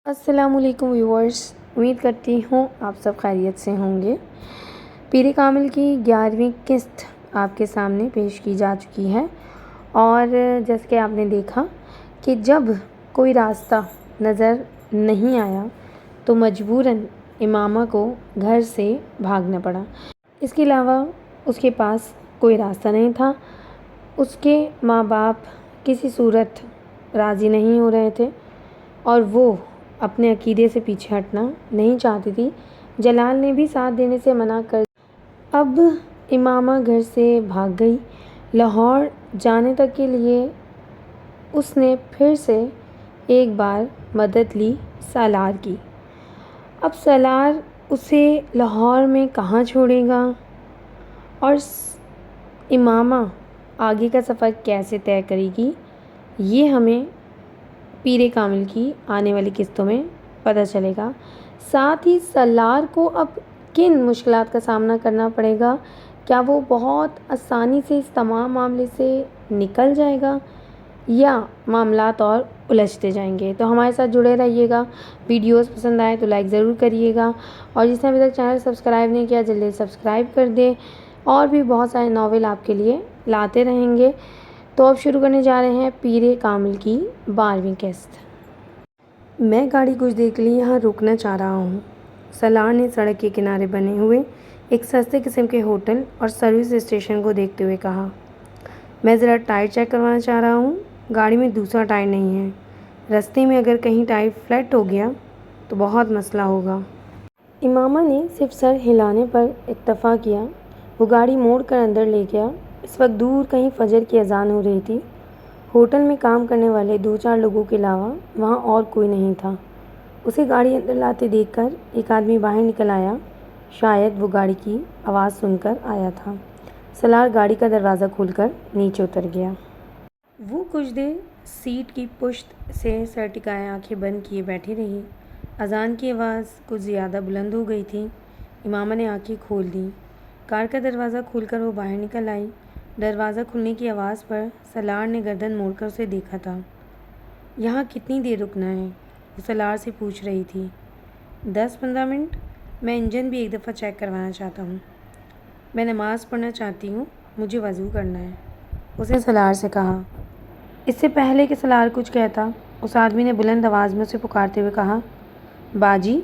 السلام علیکم ویورز، امید کرتی ہوں آپ سب خیریت سے ہوں گے۔ پیر کامل کی 11ویں قسط آپ کے سامنے پیش کی جا چکی ہے، اور جیسے کہ آپ نے دیکھا کہ جب کوئی راستہ نظر نہیں آیا تو مجبوراً امامہ کو گھر سے بھاگنا پڑا۔ اس کے علاوہ اس کے پاس کوئی راستہ نہیں تھا۔ اس کے ماں باپ کسی صورت راضی نہیں ہو رہے تھے اور وہ اپنے عقیدے سے پیچھے ہٹنا نہیں چاہتی تھی۔ جلال نے بھی ساتھ دینے سے منع کر دیا۔ اب امامہ گھر سے بھاگ گئی۔ لاہور جانے تک کے لیے اس نے پھر سے ایک بار مدد لی سالار کی۔ اب سالار اسے لاہور میں کہاں چھوڑے گا اور امامہ آگے کا سفر کیسے طے کرے گی، یہ ہمیں پیر کامل کی آنے والی قسطوں میں پتہ چلے گا۔ ساتھ ہی سالار کو اب کن مشکلات کا سامنا کرنا پڑے گا، کیا وہ بہت آسانی سے اس تمام معاملے سے نکل جائے گا یا معاملات اور الجھتے جائیں گے؟ تو ہمارے ساتھ جڑے رہیے گا۔ ویڈیوز پسند آئے تو لائک ضرور کریے گا، اور جس نے ابھی تک چینل سبسکرائب نہیں کیا جلدی سبسکرائب کر دیں، اور بھی بہت سارے ناول آپ کے لیے لاتے رہیں گے۔ تو اب شروع کرنے جا رہے ہیں پیر کامل کی 12ویں قسط۔ میں گاڑی کچھ دیر کے لیے یہاں رکنا چاہ رہا ہوں، سالار نے سڑک کے کنارے بنے ہوئے ایک سستے قسم کے ہوٹل اور سروس اسٹیشن کو دیکھتے ہوئے کہا۔ میں ذرا ٹائر چیک کروانا چاہ رہا ہوں، گاڑی میں دوسرا ٹائر نہیں ہے، رستے میں اگر کہیں ٹائر فلیٹ ہو گیا تو بہت مسئلہ ہوگا۔ امامہ نے صرف سر ہلانے پر اکتفا کیا۔ وہ گاڑی موڑ کر اندر لے گیا۔ اس وقت دور کہیں فجر کی اذان ہو رہی تھی۔ ہوٹل میں کام کرنے والے 2-4 لوگوں کے علاوہ وہاں اور کوئی نہیں تھا۔ اسے گاڑی اندر لاتے دیکھ کر ایک آدمی باہر نکل آیا، شاید وہ گاڑی کی آواز سن کر آیا تھا۔ سالار گاڑی کا دروازہ کھول کر نیچے اتر گیا۔ وہ کچھ دیر سیٹ کی پشت سے سر ٹکائے آنکھیں بند کیے بیٹھی رہی۔ اذان کی آواز کچھ زیادہ بلند ہو گئی تھی۔ امامہ نے آنکھیں کھول دیں۔ کار کا دروازہ کھول کر وہ باہر نکل آئی۔ دروازہ کھلنے کی آواز پر سالار نے گردن موڑ کر اسے دیکھا تھا۔ یہاں کتنی دیر رکنا ہے؟ وہ سالار سے پوچھ رہی تھی۔ 10-15 منٹ۔ میں انجن بھی ایک دفعہ چیک کروانا چاہتا ہوں۔ میں نماز پڑھنا چاہتی ہوں، مجھے وضو کرنا ہے، اس نے سالار سے کہا۔ اس سے پہلے کہ سالار کچھ کہتا، اس آدمی نے بلند آواز میں اسے پکارتے ہوئے کہا، باجی،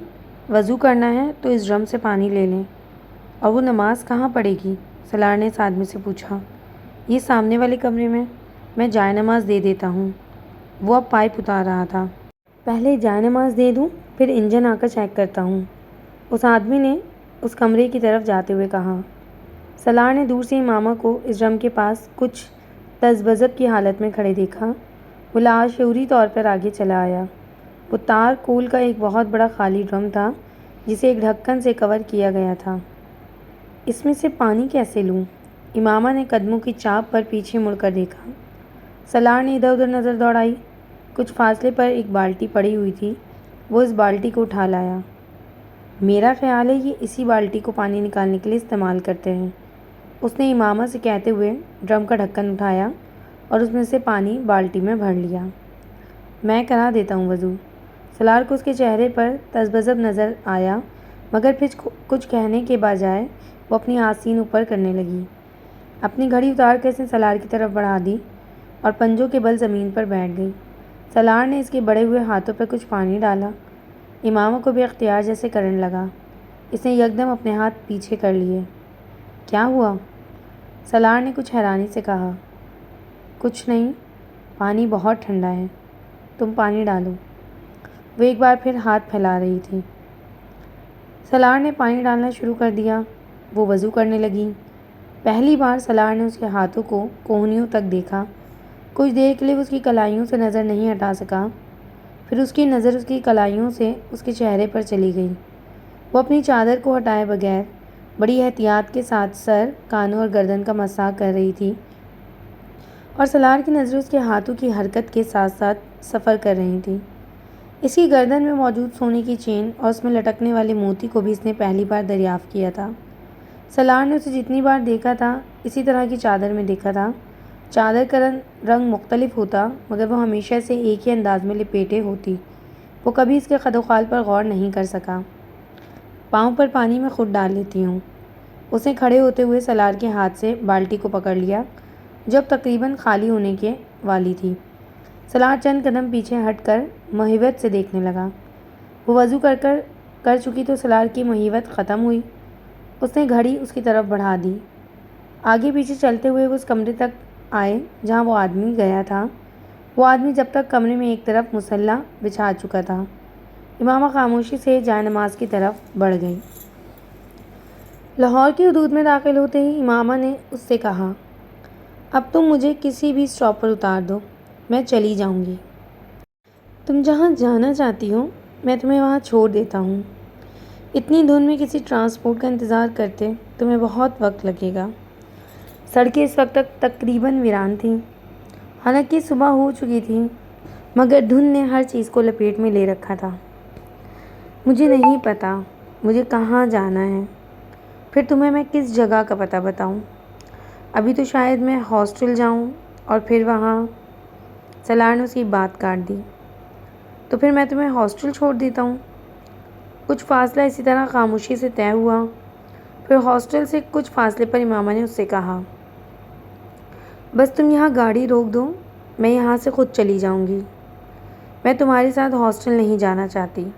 وضو کرنا ہے تو اس ڈرم سے پانی لے لیں۔ اور وہ نماز کہاں پڑھے گی؟ سالار نے اس آدمی سے پوچھا۔ یہ سامنے والے کمرے میں جائے نماز دے دیتا ہوں۔ وہ اب پائپ اتار رہا تھا۔ پہلے جائے نماز دے دوں، پھر انجن آ کر چیک کرتا ہوں، اس آدمی نے اس کمرے کی طرف جاتے ہوئے کہا۔ سالار نے دور سے امامہ کو اس ڈرم کے پاس کچھ تذبذب کی حالت میں کھڑے دیکھا۔ وہ لاشعوری طور پر آگے چلا آیا۔ وہ تار کول کا ایک بہت بڑا خالی ڈرم تھا جسے ایک ڈھکن سے کور کیا گیا تھا۔ اس میں سے پانی کیسے لوں؟ امامہ نے قدموں کی چاپ پر پیچھے مڑ کر دیکھا۔ سالار نے ادھر ادھر نظر دوڑائی۔ کچھ فاصلے پر ایک بالٹی پڑی ہوئی تھی۔ وہ اس بالٹی کو اٹھا لایا۔ میرا خیال ہے یہ اسی بالٹی کو پانی نکالنے کے لیے استعمال کرتے ہیں، اس نے امامہ سے کہتے ہوئے ڈرم کا ڈھکن اٹھایا اور اس میں سے پانی بالٹی میں بھر لیا۔ میں کرا دیتا ہوں وضو۔ سالار کو اس کے چہرے پر تذبذب نظر آیا، مگر پھر کچھ کہنے کے بجائے وہ اپنی آستین اوپر کرنے لگی۔ اپنی گھڑی اتار کر اس نے سالار کی طرف بڑھا دی اور پنجوں کے بل زمین پر بیٹھ گئی۔ سالار نے اس کے بڑے ہوئے ہاتھوں پر کچھ پانی ڈالا۔ امامہ کو بے اختیار جیسے کرنے لگا۔ اس نے یکدم اپنے ہاتھ پیچھے کر لیے۔ کیا ہوا؟ سالار نے کچھ حیرانی سے کہا۔ کچھ نہیں، پانی بہت ٹھنڈا ہے، تم پانی ڈالو۔ وہ ایک بار پھر ہاتھ پھیلا رہی تھی۔ سالار نے پانی ڈالنا شروع کر دیا۔ وہ وضو کرنے لگی۔ پہلی بار سالار نے اس کے ہاتھوں کو کونیوں تک دیکھا۔ کچھ دیر کے لیے وہ اس کی کلائیوں سے نظر نہیں ہٹا سکا، پھر اس کی نظر اس کی کلائیوں سے اس کے چہرے پر چلی گئی۔ وہ اپنی چادر کو ہٹائے بغیر بڑی احتیاط کے ساتھ سر، کانوں اور گردن کا مسح کر رہی تھی، اور سالار کی نظریں اس کے ہاتھوں کی حرکت کے ساتھ ساتھ سفر کر رہی تھیں۔ اس کی گردن میں موجود سونے کی چین اور اس میں لٹکنے والے موتی کو بھی اس نے پہلی بار دریافت کیا تھا۔ سالار نے اسے جتنی بار دیکھا تھا اسی طرح کی چادر میں دیکھا تھا۔ چادر کا رنگ مختلف ہوتا، مگر وہ ہمیشہ سے ایک ہی انداز میں لپیٹے ہوتی، وہ کبھی اس کے خد و خال پر غور نہیں کر سکا۔ پاؤں پر پانی میں خود ڈال لیتی ہوں۔ اس نے کھڑے ہوتے ہوئے سلار کے ہاتھ سے بالٹی کو پکڑ لیا جو اب تقریباً خالی ہونے کے والی تھی۔ سلار چند قدم پیچھے ہٹ کر محبت سے دیکھنے لگا۔ وہ وضو کر چکی تو سلار کی محبت ختم ہوئی۔ اس نے گھڑی اس کی طرف بڑھا دی۔ آگے پیچھے چلتے ہوئے وہ اس کمرے تک آئے جہاں وہ آدمی گیا تھا۔ وہ آدمی جب تک کمرے میں ایک طرف مصلی بچھا چکا تھا۔ امامہ خاموشی سے جائے نماز کی طرف بڑھ گئی۔ لاہور کی حدود میں داخل ہوتے ہی امامہ نے اس سے کہا، اب تم مجھے کسی بھی اسٹاپ پر اتار دو، میں چلی جاؤں گی۔ تم جہاں جانا چاہتی ہو میں تمہیں وہاں چھوڑ دیتا ہوں۔ اتنی دھند میں کسی ٹرانسپورٹ کا انتظار کرتے تمہیں بہت وقت لگے گا۔ سڑکیں اس وقت تک تقریباً ویران تھیں۔ حالانکہ صبح ہو چکی تھی مگر دھند نے ہر چیز کو لپیٹ میں لے رکھا تھا۔ مجھے نہیں پتا مجھے کہاں جانا ہے، پھر تمہیں میں کس جگہ کا پتہ بتاؤں؟ ابھی تو شاید میں ہاسٹل جاؤں اور پھر وہاں۔ سلار نے اس کی بات کاٹ دی۔ تو پھر میں تمہیں ہاسٹل چھوڑ دیتا ہوں۔ کچھ فاصلہ اسی طرح خاموشی سے طے ہوا۔ پھر ہاسٹل سے کچھ فاصلے پر امامہ نے اس سے کہا، بس تم یہاں گاڑی روک دو، میں یہاں سے خود چلی جاؤں گی۔ میں تمہارے ساتھ ہاسٹل نہیں جانا چاہتی۔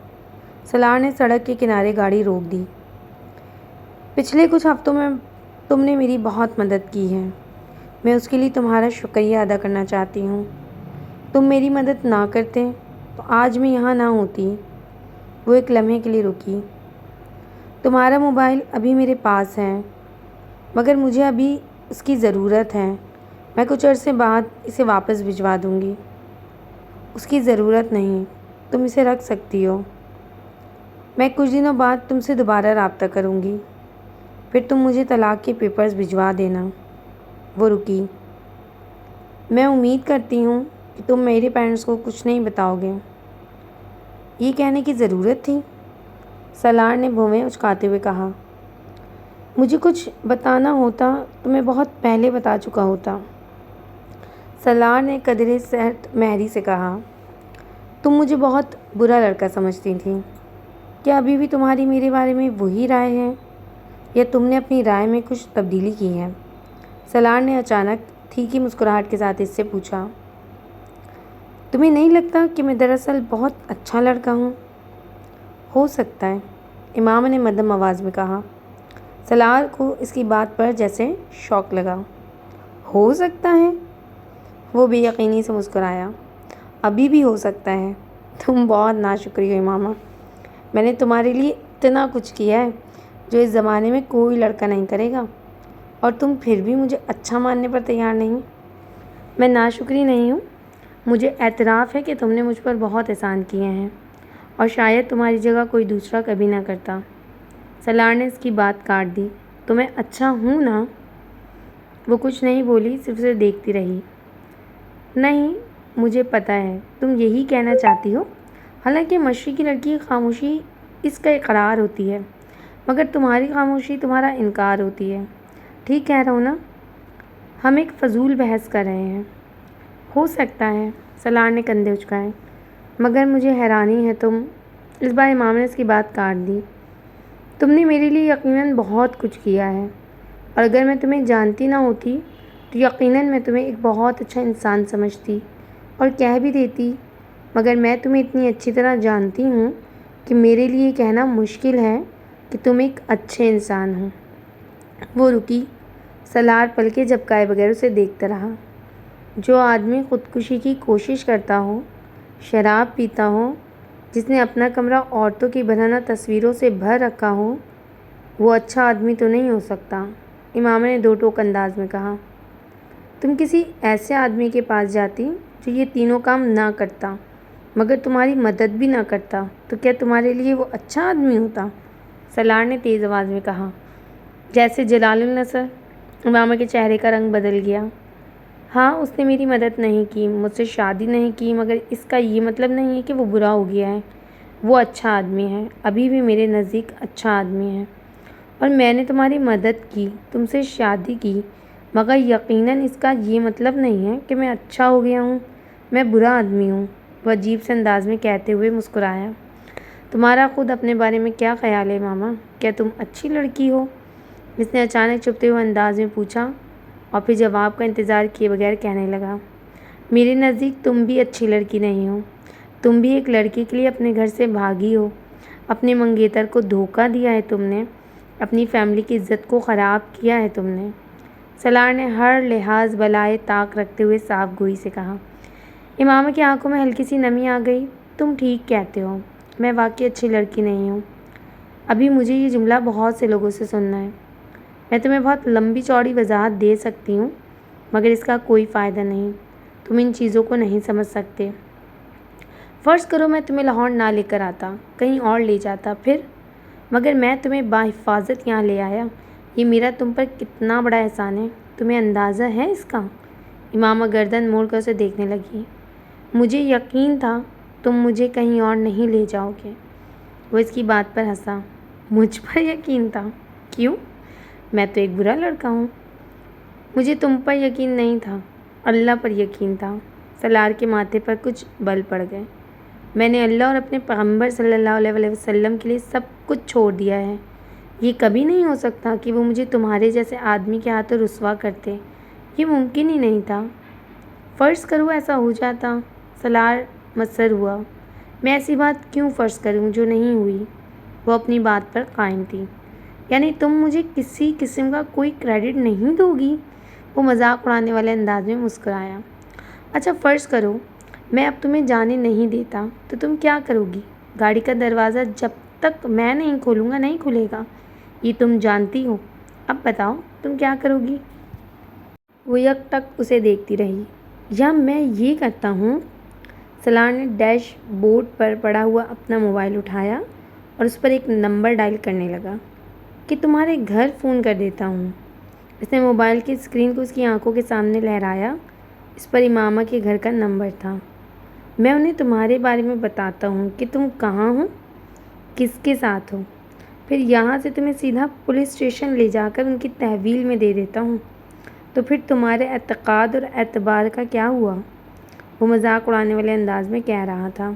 سلار نے سڑک کے کنارے گاڑی روک دی۔ پچھلے کچھ ہفتوں میں تم نے میری بہت مدد کی ہے، میں اس کے لیے تمہارا شکریہ ادا کرنا چاہتی ہوں۔ تم میری مدد نہ کرتے تو آج میں یہاں نہ ہوتی۔ وہ ایک لمحے کے لیے رکی۔ تمہارا موبائل ابھی میرے پاس ہے مگر مجھے ابھی اس کی ضرورت ہے، میں کچھ عرصے بعد اسے واپس بھجوا دوں گی۔ اس کی ضرورت نہیں، تم اسے رکھ سکتی ہو۔ میں کچھ دنوں بعد تم سے دوبارہ رابطہ کروں گی، پھر تم مجھے طلاق کے پیپرز بھجوا دینا۔ وہ رکی۔ میں امید کرتی ہوں کہ تم میرے پیرنٹس کو کچھ نہیں بتاؤ گے۔ یہ کہنے کی ضرورت تھی؟ سلار نے بھویں اچکاتے ہوئے کہا، مجھے کچھ بتانا ہوتا تو میں بہت پہلے بتا چکا ہوتا۔ سلار نے قدرے سخت مہری سے کہا، تم مجھے بہت برا لڑکا سمجھتی تھی، کیا ابھی بھی تمہاری میرے بارے میں وہی رائے ہے یا تم نے اپنی رائے میں کچھ تبدیلی کی ہے؟ سلار نے اچانک تھیکی مسکراہٹ کے ساتھ اس سے پوچھا، تمہیں نہیں لگتا کہ میں دراصل بہت اچھا لڑکا ہوں؟ ہو سکتا ہے، امامہ نے مدھم آواز میں کہا۔ سلار کو اس کی بات پر جیسے شوق لگا۔ ہو سکتا ہے؟ وہ بے یقینی سے مسکرایا۔ ابھی بھی ہو سکتا ہے۔ تم بہت ناشکری ہو امامہ، میں نے تمہارے لیے اتنا کچھ کیا ہے جو اس زمانے میں کوئی لڑکا نہیں کرے گا اور تم پھر بھی مجھے اچھا ماننے پر تیار نہیں۔ میں ناشکری نہیں ہوں، مجھے اعتراف ہے کہ تم نے مجھ پر بہت احسان کیے ہیں اور شاید تمہاری جگہ کوئی دوسرا کبھی نہ کرتا۔ سلار نے اس کی بات کاٹ دی۔ تو میں اچھا ہوں نا؟ وہ کچھ نہیں بولی، صرف اسے دیکھتی رہی۔ نہیں، مجھے پتہ ہے تم یہی کہنا چاہتی ہو، حالانکہ مشرقی لڑکی کی خاموشی اس کا اقرار ہوتی ہے مگر تمہاری خاموشی تمہارا انکار ہوتی ہے۔ ٹھیک کہہ رہا ہوں نا؟ ہم ایک فضول بحث کر رہے ہیں۔ ہو سکتا ہے، سلار نے کندھے اچکائے، مگر مجھے حیرانی ہے تم۔ اس بار امام نے اس کی بات کاٹ دی۔ تم نے میرے لیے یقیناً بہت کچھ کیا ہے اور اگر میں تمہیں جانتی نہ ہوتی تو یقیناً میں تمہیں ایک بہت اچھا انسان سمجھتی اور کہہ بھی دیتی، مگر میں تمہیں اتنی اچھی طرح جانتی ہوں کہ میرے لیے کہنا مشکل ہے کہ تم ایک اچھے انسان ہو۔ وہ رکی۔ سلار پلکیں جھپکائے بغیر اسے دیکھتا رہا۔ جو آدمی خودکشی کی کوشش کرتا ہو، شراب پیتا ہو، جس نے اپنا کمرہ عورتوں کی برہنہ تصویروں سے بھر رکھا ہو، وہ اچھا آدمی تو نہیں ہو سکتا، امامہ نے دو ٹوک انداز میں کہا۔ تم کسی ایسے آدمی کے پاس جاتی جو یہ تینوں کام نہ کرتا مگر تمہاری مدد بھی نہ کرتا تو کیا تمہارے لیے وہ اچھا آدمی ہوتا؟ سلار نے تیز آواز میں کہا، جیسے جلال النصر۔ امامہ کے چہرے کا رنگ بدل گیا۔ ہاں، اس نے میری مدد نہیں کی، مجھ سے شادی نہیں کی، مگر اس کا یہ مطلب نہیں ہے کہ وہ برا ہو گیا ہے۔ وہ اچھا آدمی ہے، ابھی بھی میرے نزدیک اچھا آدمی ہے اور میں نے تمہاری مدد کی، تم سے شادی کی، مگر یقیناً اس کا یہ مطلب نہیں ہے کہ میں اچھا ہو گیا ہوں، میں برا آدمی ہوں۔ وہ عجیب سے انداز میں کہتے ہوئے مسکرایا۔ تمہارا خود اپنے بارے میں کیا خیال ہے ماما؟ کیا تم اچھی لڑکی ہو؟ اس نے اچانک چپتے ہوئے انداز میں پوچھا اور پھر جواب کا انتظار کیے بغیر کہنے لگا، میرے نزدیک تم بھی اچھی لڑکی نہیں ہو۔ تم بھی ایک لڑکے کے لیے اپنے گھر سے بھاگی ہو، اپنے منگیتر کو دھوکہ دیا ہے تم نے، اپنی فیملی کی عزت کو خراب کیا ہے تم نے۔ سالار نے ہر لحاظ بالائے طاق رکھتے ہوئے صاف گوئی سے کہا۔ امامہ کی آنکھوں میں ہلکی سی نمی آ گئی۔ تم ٹھیک کہتے ہو، میں واقعی اچھی لڑکی نہیں ہوں۔ ابھی مجھے یہ جملہ بہت سے لوگوں سے سننا ہے۔ میں تمہیں بہت لمبی چوڑی وضاحت دے سکتی ہوں، مگر اس کا کوئی فائدہ نہیں۔ تم ان چیزوں کو نہیں سمجھ سکتے۔ فرض کرو میں تمہیں لاہور نہ لے کر آتا، کہیں اور لے جاتا، پھر؟ مگر میں تمہیں بحفاظت یہاں لے آیا۔ یہ میرا تم پر کتنا بڑا احسان ہے، تمہیں اندازہ ہے اس کا؟ امامہ گردن موڑ کر اسے دیکھنے لگی۔ مجھے یقین تھا تم مجھے کہیں اور نہیں لے جاؤ گے۔ وہ اس کی بات پر ہنسا۔ مجھ پر یقین تھا؟ کیوں؟ میں تو ایک برا لڑکا ہوں۔ مجھے تم پر یقین نہیں تھا، اللہ پر یقین تھا۔ سالار کے ماتھے پر کچھ بل پڑ گئے۔ میں نے اللہ اور اپنے پیغمبر صلی اللہ علیہ وسلم کے لیے سب کچھ چھوڑ دیا ہے۔ یہ کبھی نہیں ہو سکتا کہ وہ مجھے تمہارے جیسے آدمی کے ہاتھوں رسوا کرتے، یہ ممکن ہی نہیں تھا۔ فرض کرو ایسا ہو جاتا۔ سالار متاثر ہوا۔ میں ایسی بات کیوں فرض کروں جو نہیں ہوئی؟ وہ اپنی بات پر قائم تھی۔ یعنی تم مجھے کسی قسم کا کوئی کریڈٹ نہیں دو گی؟ وہ مذاق اڑانے والے انداز میں مسکرایا۔ اچھا فرض کرو میں اب تمہیں جانے نہیں دیتا تو تم کیا کرو گی؟ گاڑی کا دروازہ جب تک میں نہیں کھولوں گا نہیں کھلے گا، یہ تم جانتی ہو۔ اب بتاؤ تم کیا کرو گی؟ وہ یک ٹک اسے دیکھتی رہی۔ یا میں یہ کرتا ہوں۔ سالار نے ڈیش بورڈ پر پڑا ہوا اپنا موبائل اٹھایا اور اس پر ایک نمبر ڈائل کرنے لگا۔ کہ تمہارے گھر فون کر دیتا ہوں۔ اس نے موبائل کی اسکرین کو اس کی آنکھوں کے سامنے لہرایا۔ اس پر امامہ کے گھر کا نمبر تھا۔ میں انہیں تمہارے بارے میں بتاتا ہوں کہ تم کہاں ہو، کس کے ساتھ ہو، پھر یہاں سے تمہیں سیدھا پولیس اسٹیشن لے جا کر ان کی تحویل میں دے دیتا ہوں، تو پھر تمہارے اعتقاد اور اعتبار کا کیا ہوا؟ وہ مذاق اڑانے والے انداز میں کہہ رہا تھا۔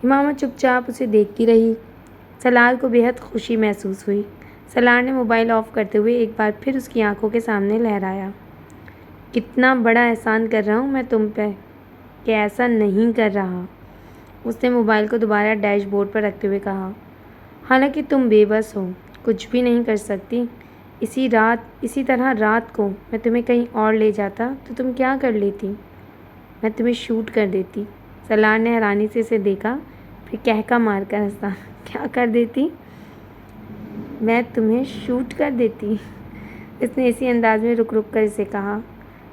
امامہ چپ چاپ اسے دیکھتی رہی۔ سالار کو بے حد خوشی محسوس ہوئی۔ سالار نے موبائل آف کرتے ہوئے ایک بار پھر اس کی آنکھوں کے سامنے لہرایا۔ کتنا بڑا احسان کر رہا ہوں میں تم پہ کہ ایسا نہیں کر رہا۔ اس نے موبائل کو دوبارہ ڈیش بورڈ پر رکھتے ہوئے کہا۔ حالانکہ تم بے بس ہو، کچھ بھی نہیں کر سکتی۔ اسی طرح رات کو میں تمہیں کہیں اور لے جاتا تو تم کیا کر لیتی؟ میں تمہیں شوٹ کر دیتی۔ سالار نے حیرانی سے اسے دیکھا، پھر کہکا مار کر ہنسا۔ کیا کر دیتی؟ میں تمہیں شوٹ کر دیتی۔ اس نے اسی انداز میں رک رک کر اسے کہا۔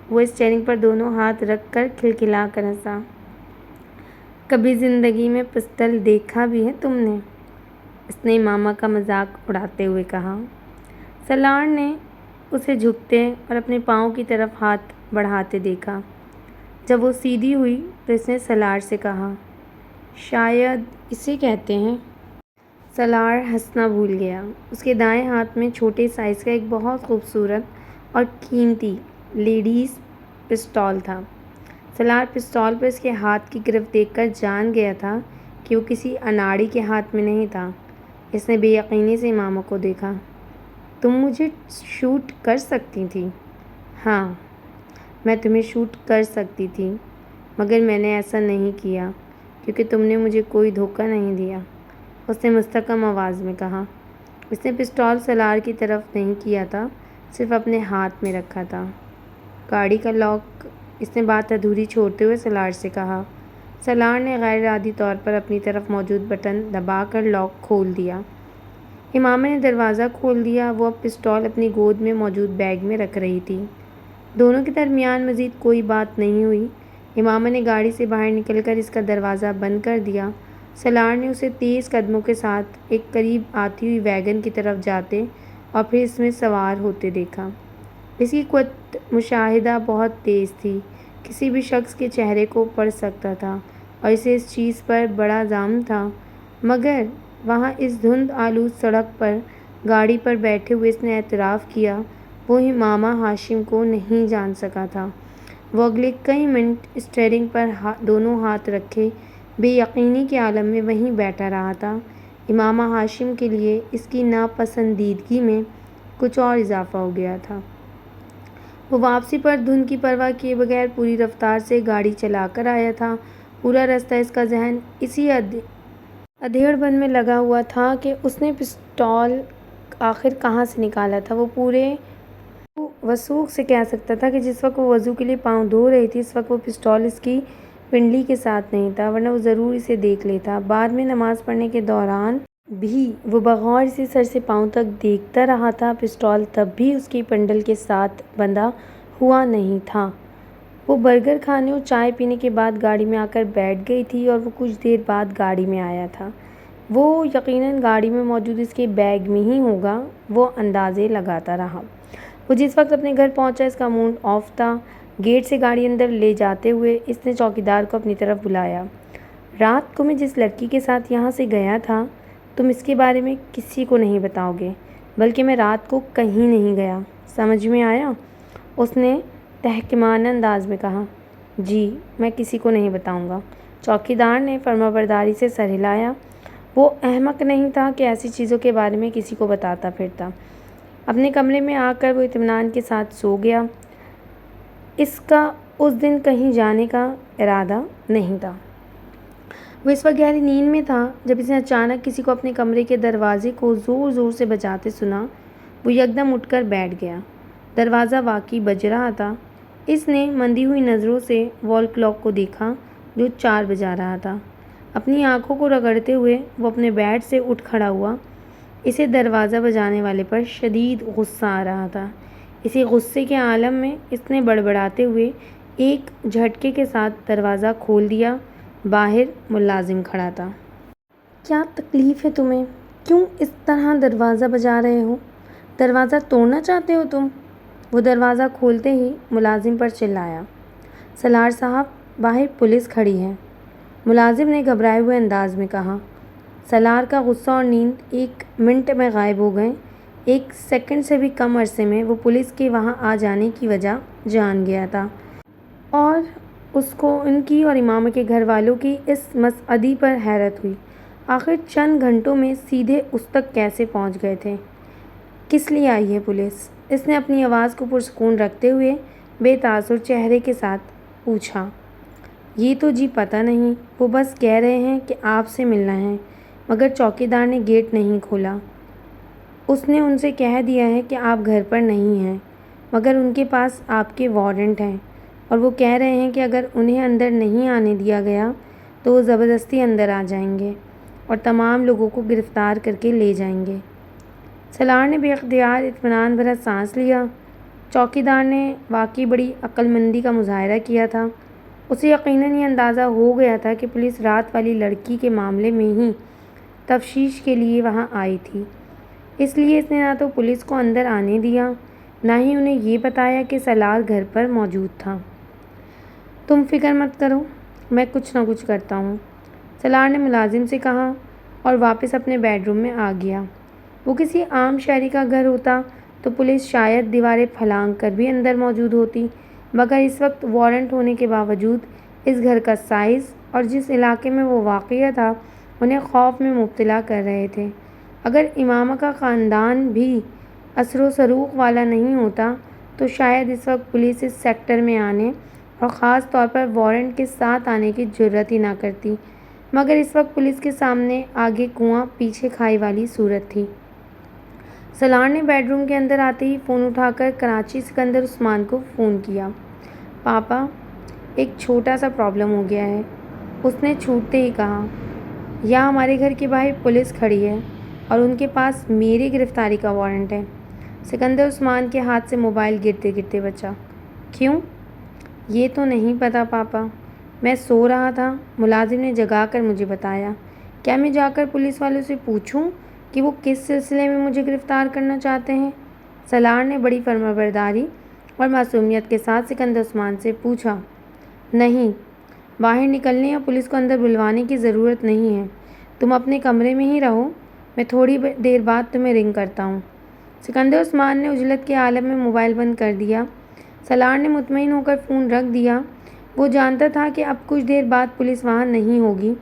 وہ اسٹیئرنگ پر دونوں ہاتھ رکھ کر کھلکھلا کر ہنسا۔ کبھی زندگی میں پستل دیکھا بھی ہے تم نے؟ اس نے امامہ کا مذاق اڑاتے ہوئے کہا۔ سالار نے اسے جھکتے اور اپنے پاؤں کی طرف ہاتھ بڑھاتے دیکھا۔ جب وہ سیدھی ہوئی تو اس نے سالار سے کہا، شاید اسے کہتے ہیں۔ سالار ہنسنا بھول گیا۔ اس کے دائیں ہاتھ میں چھوٹے سائز کا ایک بہت خوبصورت اور قیمتی لیڈیز پستول تھا۔ سالار پستول پر اس کے ہاتھ کی گرفت دیکھ کر جان گیا تھا کہ وہ کسی اناڑی کے ہاتھ میں نہیں تھا۔ اس نے بے یقینی سے امامہ کو دیکھا۔ تم مجھے شوٹ کر سکتی تھی؟ ہاں، میں تمہیں شوٹ کر سکتی تھی، مگر میں نے ایسا نہیں کیا کیونکہ تم نے مجھے کوئی دھوکہ نہیں دیا، اس نے مستحکم آواز میں کہا۔ اس نے پستول سالار کی طرف نہیں کیا تھا، صرف اپنے ہاتھ میں رکھا تھا۔ گاڑی کا لاک، اس نے بات ادھوری چھوڑتے ہوئے سالار سے کہا۔ سالار نے غیر ارادی طور پر اپنی طرف موجود بٹن دبا کر لاک کھول دیا۔ امامہ نے دروازہ کھول دیا۔ وہ اب پستول اپنی گود میں موجود بیگ میں رکھ رہی تھی۔ دونوں کے درمیان مزید کوئی بات نہیں ہوئی۔ امامہ نے گاڑی سے باہر نکل کر اس کا دروازہ بند کر دیا۔ سالار نے اسے تیز قدموں کے ساتھ ایک قریب آتی ہوئی ویگن کی طرف جاتے اور پھر اس میں سوار ہوتے دیکھا۔ اس کی قوت مشاہدہ بہت تیز تھی، کسی بھی شخص کے چہرے کو پڑھ سکتا تھا اور اسے اس چیز پر بڑا ظلم تھا، مگر وہاں اس دھند آلود سڑک پر گاڑی پر بیٹھے ہوئے اس نے اعتراف کیا وہ امامہ ہاشم کو نہیں جان سکا تھا۔ وہ اگلے کئی منٹ اسٹیئرنگ پر دونوں ہاتھ رکھے بے یقینی کے عالم میں وہیں بیٹھا رہا تھا۔ امامہ ہاشم کے لیے اس کی ناپسندیدگی میں کچھ اور اضافہ ہو گیا تھا۔ وہ واپسی پر دھند کی پرواہ کیے بغیر پوری رفتار سے گاڑی چلا کر آیا تھا۔ پورا رستہ اس کا ذہن اسی ادھیڑ بن میں لگا ہوا تھا کہ اس نے پستول آخر کہاں سے نکالا تھا۔ وہ پورے وثوق سے کہہ سکتا تھا کہ جس وقت وہ وضو کے لیے پاؤں دھو رہی تھی اس وقت وہ پستول اس کی پنڈلی کے ساتھ نہیں تھا، ورنہ وہ ضرور اسے دیکھ لیتا۔ بعد میں نماز پڑھنے کے دوران بھی وہ بغور اسے سر سے پاؤں تک دیکھتا رہا تھا۔ پستول تب بھی اس کی پنڈل کے ساتھ بندھا ہوا نہیں تھا۔ وہ برگر کھانے اور چائے پینے کے بعد گاڑی میں آ کر بیٹھ گئی تھی اور وہ کچھ دیر بعد گاڑی میں آیا تھا۔ وہ یقیناً گاڑی میں موجود اس کے بیگ میں ہی ہوگا، وہ اندازے لگاتا رہا۔ وہ جس وقت اپنے گھر پہنچا اس کا موڈ آف تھا۔ گیٹ سے گاڑی اندر لے جاتے ہوئے اس نے چوکیدار کو اپنی طرف بلایا۔ رات کو میں جس لڑکی کے ساتھ یہاں سے گیا تھا تم اس کے بارے میں کسی کو نہیں بتاؤ گے، بلکہ میں رات کو کہیں نہیں گیا، سمجھ میں آیا؟ اس نے تحقیرانہ انداز میں کہا۔ جی، میں کسی کو نہیں بتاؤں گا۔ چوکیدار نے فرمانبرداری سے سر ہلایا۔ وہ احمق نہیں تھا کہ ایسی چیزوں کے بارے میں کسی کو بتاتا پھرتا۔ اپنے کمرے میں آ کر وہ اطمینان کے ساتھ سو گیا۔ اس کا اس دن کہیں جانے کا ارادہ نہیں تھا۔ وہ اس وقت گہری نیند میں تھا جب اس نے اچانک کسی کو اپنے کمرے کے دروازے کو زور زور سے بجاتے سنا۔ وہ یکدم اٹھ کر بیٹھ گیا۔ دروازہ واقعی بج رہا تھا۔ اس نے مندی ہوئی نظروں سے وال کلاک کو دیکھا جو 4 بجا رہا تھا۔ اپنی آنکھوں کو رگڑتے ہوئے وہ اپنے بیڈ سے اٹھ کھڑا ہوا۔ اسے دروازہ بجانے والے پر شدید غصہ آ رہا تھا۔ اسی غصے کے عالم میں اس نے بڑبڑاتے ہوئے ایک جھٹکے کے ساتھ دروازہ کھول دیا۔ باہر ملازم کھڑا تھا۔ کیا تکلیف ہے تمہیں؟ کیوں اس طرح دروازہ بجا رہے ہو؟ دروازہ توڑنا چاہتے ہو تم؟ وہ دروازہ کھولتے ہی ملازم پر چلایا۔ سالار صاحب، باہر پولیس کھڑی ہے، ملازم نے گھبرائے ہوئے انداز میں کہا۔ سالار کا غصہ اور نیند 1 منٹ میں غائب ہو گئے۔ 1 سیکنڈ سے بھی کم عرصے میں وہ پولیس کے وہاں آ جانے کی وجہ جان گیا تھا، اور اس کو ان کی اور امامہ کے گھر والوں کی اس مصعدی پر حیرت ہوئی۔ آخر چند گھنٹوں میں سیدھے اس تک کیسے پہنچ گئے تھے؟ کس لیے آئی ہے پولیس؟ اس نے اپنی آواز کو پرسکون رکھتے ہوئے بے تاثر چہرے کے ساتھ پوچھا۔ یہ تو جی پتہ نہیں، وہ بس کہہ رہے ہیں کہ آپ سے ملنا ہے، مگر چوکیدار نے گیٹ نہیں کھولا۔ اس نے ان سے کہہ دیا ہے کہ آپ گھر پر نہیں ہیں، مگر ان کے پاس آپ کے وارنٹ ہیں، اور وہ کہہ رہے ہیں کہ اگر انہیں اندر نہیں آنے دیا گیا تو وہ زبردستی اندر آ جائیں گے اور تمام لوگوں کو گرفتار کر کے لے جائیں گے۔ سالار نے بے اختیار اطمینان بھرا سانس لیا۔ چوکیدار نے واقعی بڑی عقل مندی کا مظاہرہ کیا تھا۔ اسے یقیناً یہ اندازہ ہو گیا تھا کہ پولیس رات والی لڑکی کے معاملے میں ہی تفتیش کے لیے وہاں آئی تھی، اس لیے اس نے نہ تو پولیس کو اندر آنے دیا، نہ ہی انہیں یہ بتایا کہ سالار گھر پر موجود تھا۔ تم فکر مت کرو، میں کچھ نہ کچھ کرتا ہوں، سالار نے ملازم سے کہا اور واپس اپنے بیڈ روم میں آ گیا۔ وہ کسی عام شہری کا گھر ہوتا تو پولیس شاید دیواریں پھلانگ کر بھی اندر موجود ہوتی، مگر اس وقت وارنٹ ہونے کے باوجود اس گھر کا سائز اور جس علاقے میں وہ واقع تھا انہیں خوف میں مبتلا کر رہے تھے۔ اگر امامہ کا خاندان بھی اثر و رسوخ والا نہیں ہوتا تو شاید اس وقت پولیس اس سیکٹر میں آنے اور خاص طور پر وارنٹ کے ساتھ آنے کی جرات ہی نہ کرتی، مگر اس وقت پولیس کے سامنے آگے کنواں پیچھے کھائی والی صورت تھی۔ سالار نے بیڈ روم کے اندر آتے ہی فون اٹھا کر کراچی سکندر عثمان کو فون کیا۔ پاپا، ایک چھوٹا سا پرابلم ہو گیا ہے، اس نے چھوٹتے ہی کہا۔ یہاں ہمارے گھر کے باہر پولیس کھڑی ہے اور ان کے پاس میری گرفتاری کا وارنٹ ہے۔ سکندر عثمان کے ہاتھ سے موبائل گرتے گرتے بچا۔ کیوں؟ یہ تو نہیں پتہ پاپا، میں سو رہا تھا، ملازم نے جگا کر مجھے بتایا۔ کیا میں جا کر پولیس والوں سے پوچھوں کہ وہ کس سلسلے میں مجھے گرفتار کرنا چاہتے ہیں؟ سالار نے بڑی فرمانبرداری اور معصومیت کے ساتھ سکندر عثمان سے پوچھا۔ نہیں، باہر نکلنے یا پولیس کو اندر بلوانے کی ضرورت نہیں ہے، تم اپنے کمرے میں ہی رہو، میں تھوڑی دیر بعد تمہیں رنگ کرتا ہوں۔ سکندر عثمان نے عجلت کے عالم میں موبائل بند کر دیا۔ سلار نے مطمئن ہو کر فون رکھ دیا۔ وہ جانتا تھا کہ اب کچھ دیر بعد پولیس وہاں نہیں ہوگی،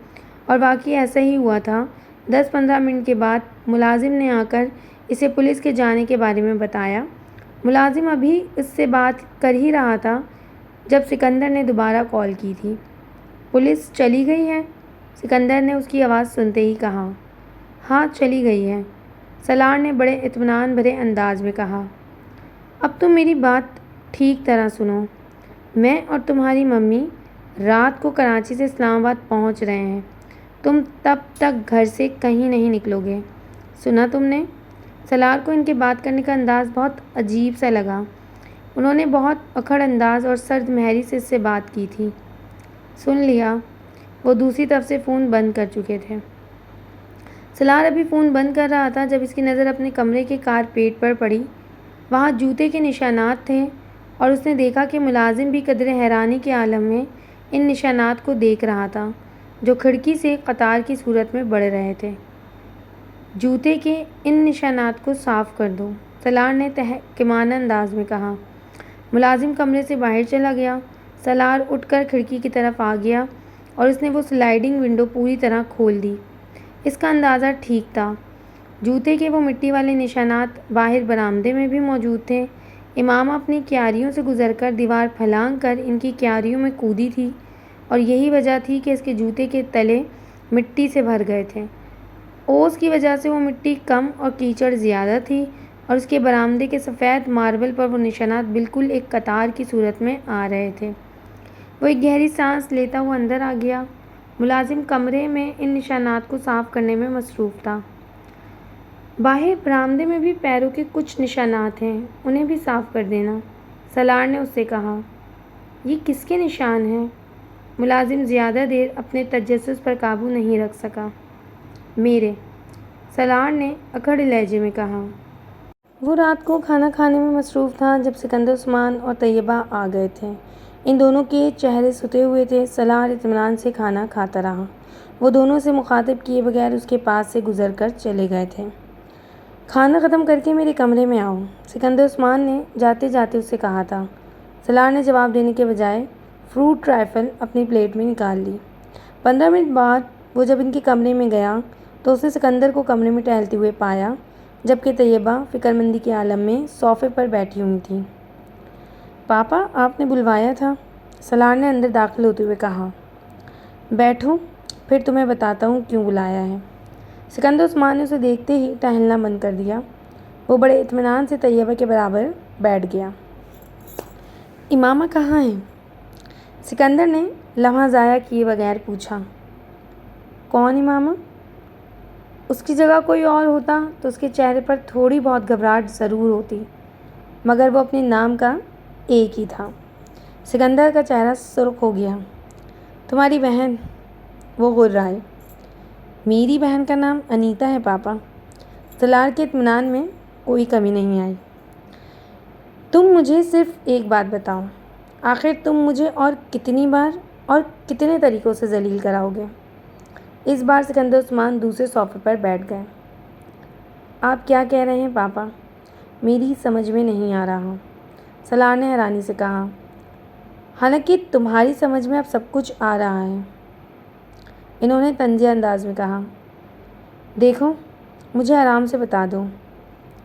اور واقعی ایسا ہی ہوا تھا۔ 10-15 منٹ کے بعد ملازم نے آ کر اسے پولیس کے جانے کے بارے میں بتایا۔ ملازم ابھی اس سے بات کر ہی رہا تھا جب سکندر نے دوبارہ کال کی تھی۔ پولیس چلی گئی ہے؟ سکندر نے اس کی آواز سنتے ہی کہا۔ ہاں، چلی گئی ہے، سلار نے بڑے اطمینان بھرے انداز میں کہا۔ اب تم میری بات ٹھیک طرح سنو۔ میں اور تمہاری ممی رات کو کراچی سے اسلام آباد پہنچ رہے ہیں۔ تم تب تک گھر سے کہیں نہیں نکلو گے، سنا تم نے؟ سلار کو ان کے بات کرنے کا انداز بہت عجیب سا لگا۔ انہوں نے بہت اکھڑ انداز اور سرد مہری سے اس سے بات کی تھی۔ سن لیا۔ وہ دوسری طرف سے فون بند کر چکے تھے۔ سلار ابھی فون بند کر رہا تھا جب اس کی نظر اپنے کمرے کے کارپیٹ پر پڑی۔ وہاں جوتے کے نشانات تھے، اور اس نے دیکھا کہ ملازم بھی قدرے حیرانی کے عالم میں ان نشانات کو دیکھ رہا تھا جو کھڑکی سے قطار کی صورت میں بڑھ رہے تھے۔ جوتے کے ان نشانات کو صاف کر دو، سلار نے تحقیقانہ انداز میں کہا۔ ملازم کمرے سے باہر چلا گیا۔ سلار اٹھ کر کھڑکی کی طرف آ گیا اور اس نے وہ سلائیڈنگ ونڈو پوری طرح کھول دی۔ اس کا اندازہ ٹھیک تھا۔ جوتے کے وہ مٹی والے نشانات باہر برآمدے میں بھی موجود تھے۔ امامہ اپنی کیاریوں سے گزر کر دیوار پھلانگ کر ان کی کیاریوں میں کودی تھی، اور یہی وجہ تھی کہ اس کے جوتے کے تلے مٹی سے بھر گئے تھے۔ اوس کی وجہ سے وہ مٹی کم اور کیچڑ زیادہ تھی، اور اس کے برآمدے کے سفید ماربل پر وہ نشانات بالکل ایک قطار کی صورت میں آ رہے تھے۔ وہ ایک گہری سانس لیتا ہوا اندر آ گیا۔ ملازم کمرے میں ان نشانات کو صاف کرنے میں مصروف تھا۔ باہر برآمدے میں بھی پیروں کے کچھ نشانات ہیں، انہیں بھی صاف کر دینا، سلار نے اس سے کہا۔ یہ کس کے نشان ہیں؟ ملازم زیادہ دیر اپنے تجسس پر قابو نہیں رکھ سکا۔ میرے، سلار نے اکھڑ لہجے میں کہا۔ وہ رات کو کھانا کھانے میں مصروف تھا جب سکندر عثمان اور طیبہ آ گئے تھے۔ ان دونوں کے چہرے ستے ہوئے تھے۔ سلار اطمینان سے کھانا کھاتا رہا۔ وہ دونوں سے مخاطب کیے بغیر اس کے پاس سے گزر کر چلے گئے تھے۔ کھانا ختم کر کے میرے کمرے میں آؤ، سکندر عثمان نے جاتے جاتے اس سے کہا تھا۔ سلار نے جواب دینے کے بجائے فروٹ ٹرائفل اپنی پلیٹ میں نکال لی۔ 15 منٹ بعد وہ جب ان کے کمرے میں گیا تو اس نے سکندر کو کمرے میں ٹہلتے ہوئے پایا، جبکہ طیبہ فکر مندی کے عالم میں صوفے پر بیٹھی ہوئی تھیں۔ پاپا، آپ نے بلوایا تھا، سلار نے اندر داخل ہوتے ہوئے کہا۔ بیٹھو، پھر تمہیں بتاتا ہوں کیوں بلایا ہے۔ سکندر عثمان نے اسے دیکھتے ہی ٹہلنا بند کر دیا۔ وہ بڑے اطمینان سے طیبہ کے برابر بیٹھ گیا۔ امامہ کہاں ہیں؟ سکندر نے لمحہ ضائع کیے بغیر پوچھا۔ کون امامہ؟ اس کی جگہ کوئی اور ہوتا تو اس کے چہرے پر تھوڑی بہت گھبراہٹ ضرور ہوتی، مگر وہ اپنے نام کا ایک ہی تھا۔ سکندر کا چہرہ سرخ ہو گیا۔ تمہاری بہن، وہ غرائے۔ میری بہن کا نام انیتا ہے پاپا۔ سلار کے اطمینان میں کوئی کمی نہیں آئی۔ تم مجھے صرف ایک بات بتاؤ، آخر تم مجھے اور کتنی بار اور کتنے طریقوں سے ذلیل کراؤ گے؟ اس بار سکندر عثمان دوسرے صوفے پر بیٹھ گئے۔ آپ کیا کہہ رہے ہیں پاپا؟ میری سمجھ میں نہیں آ رہا، سلار نے حیرانی سے کہا۔ حالانکہ تمہاری سمجھ میں اب سب کچھ آ رہا ہے، انہوں نے طنزیہ انداز میں کہا۔ دیکھو، مجھے آرام سے بتا دو،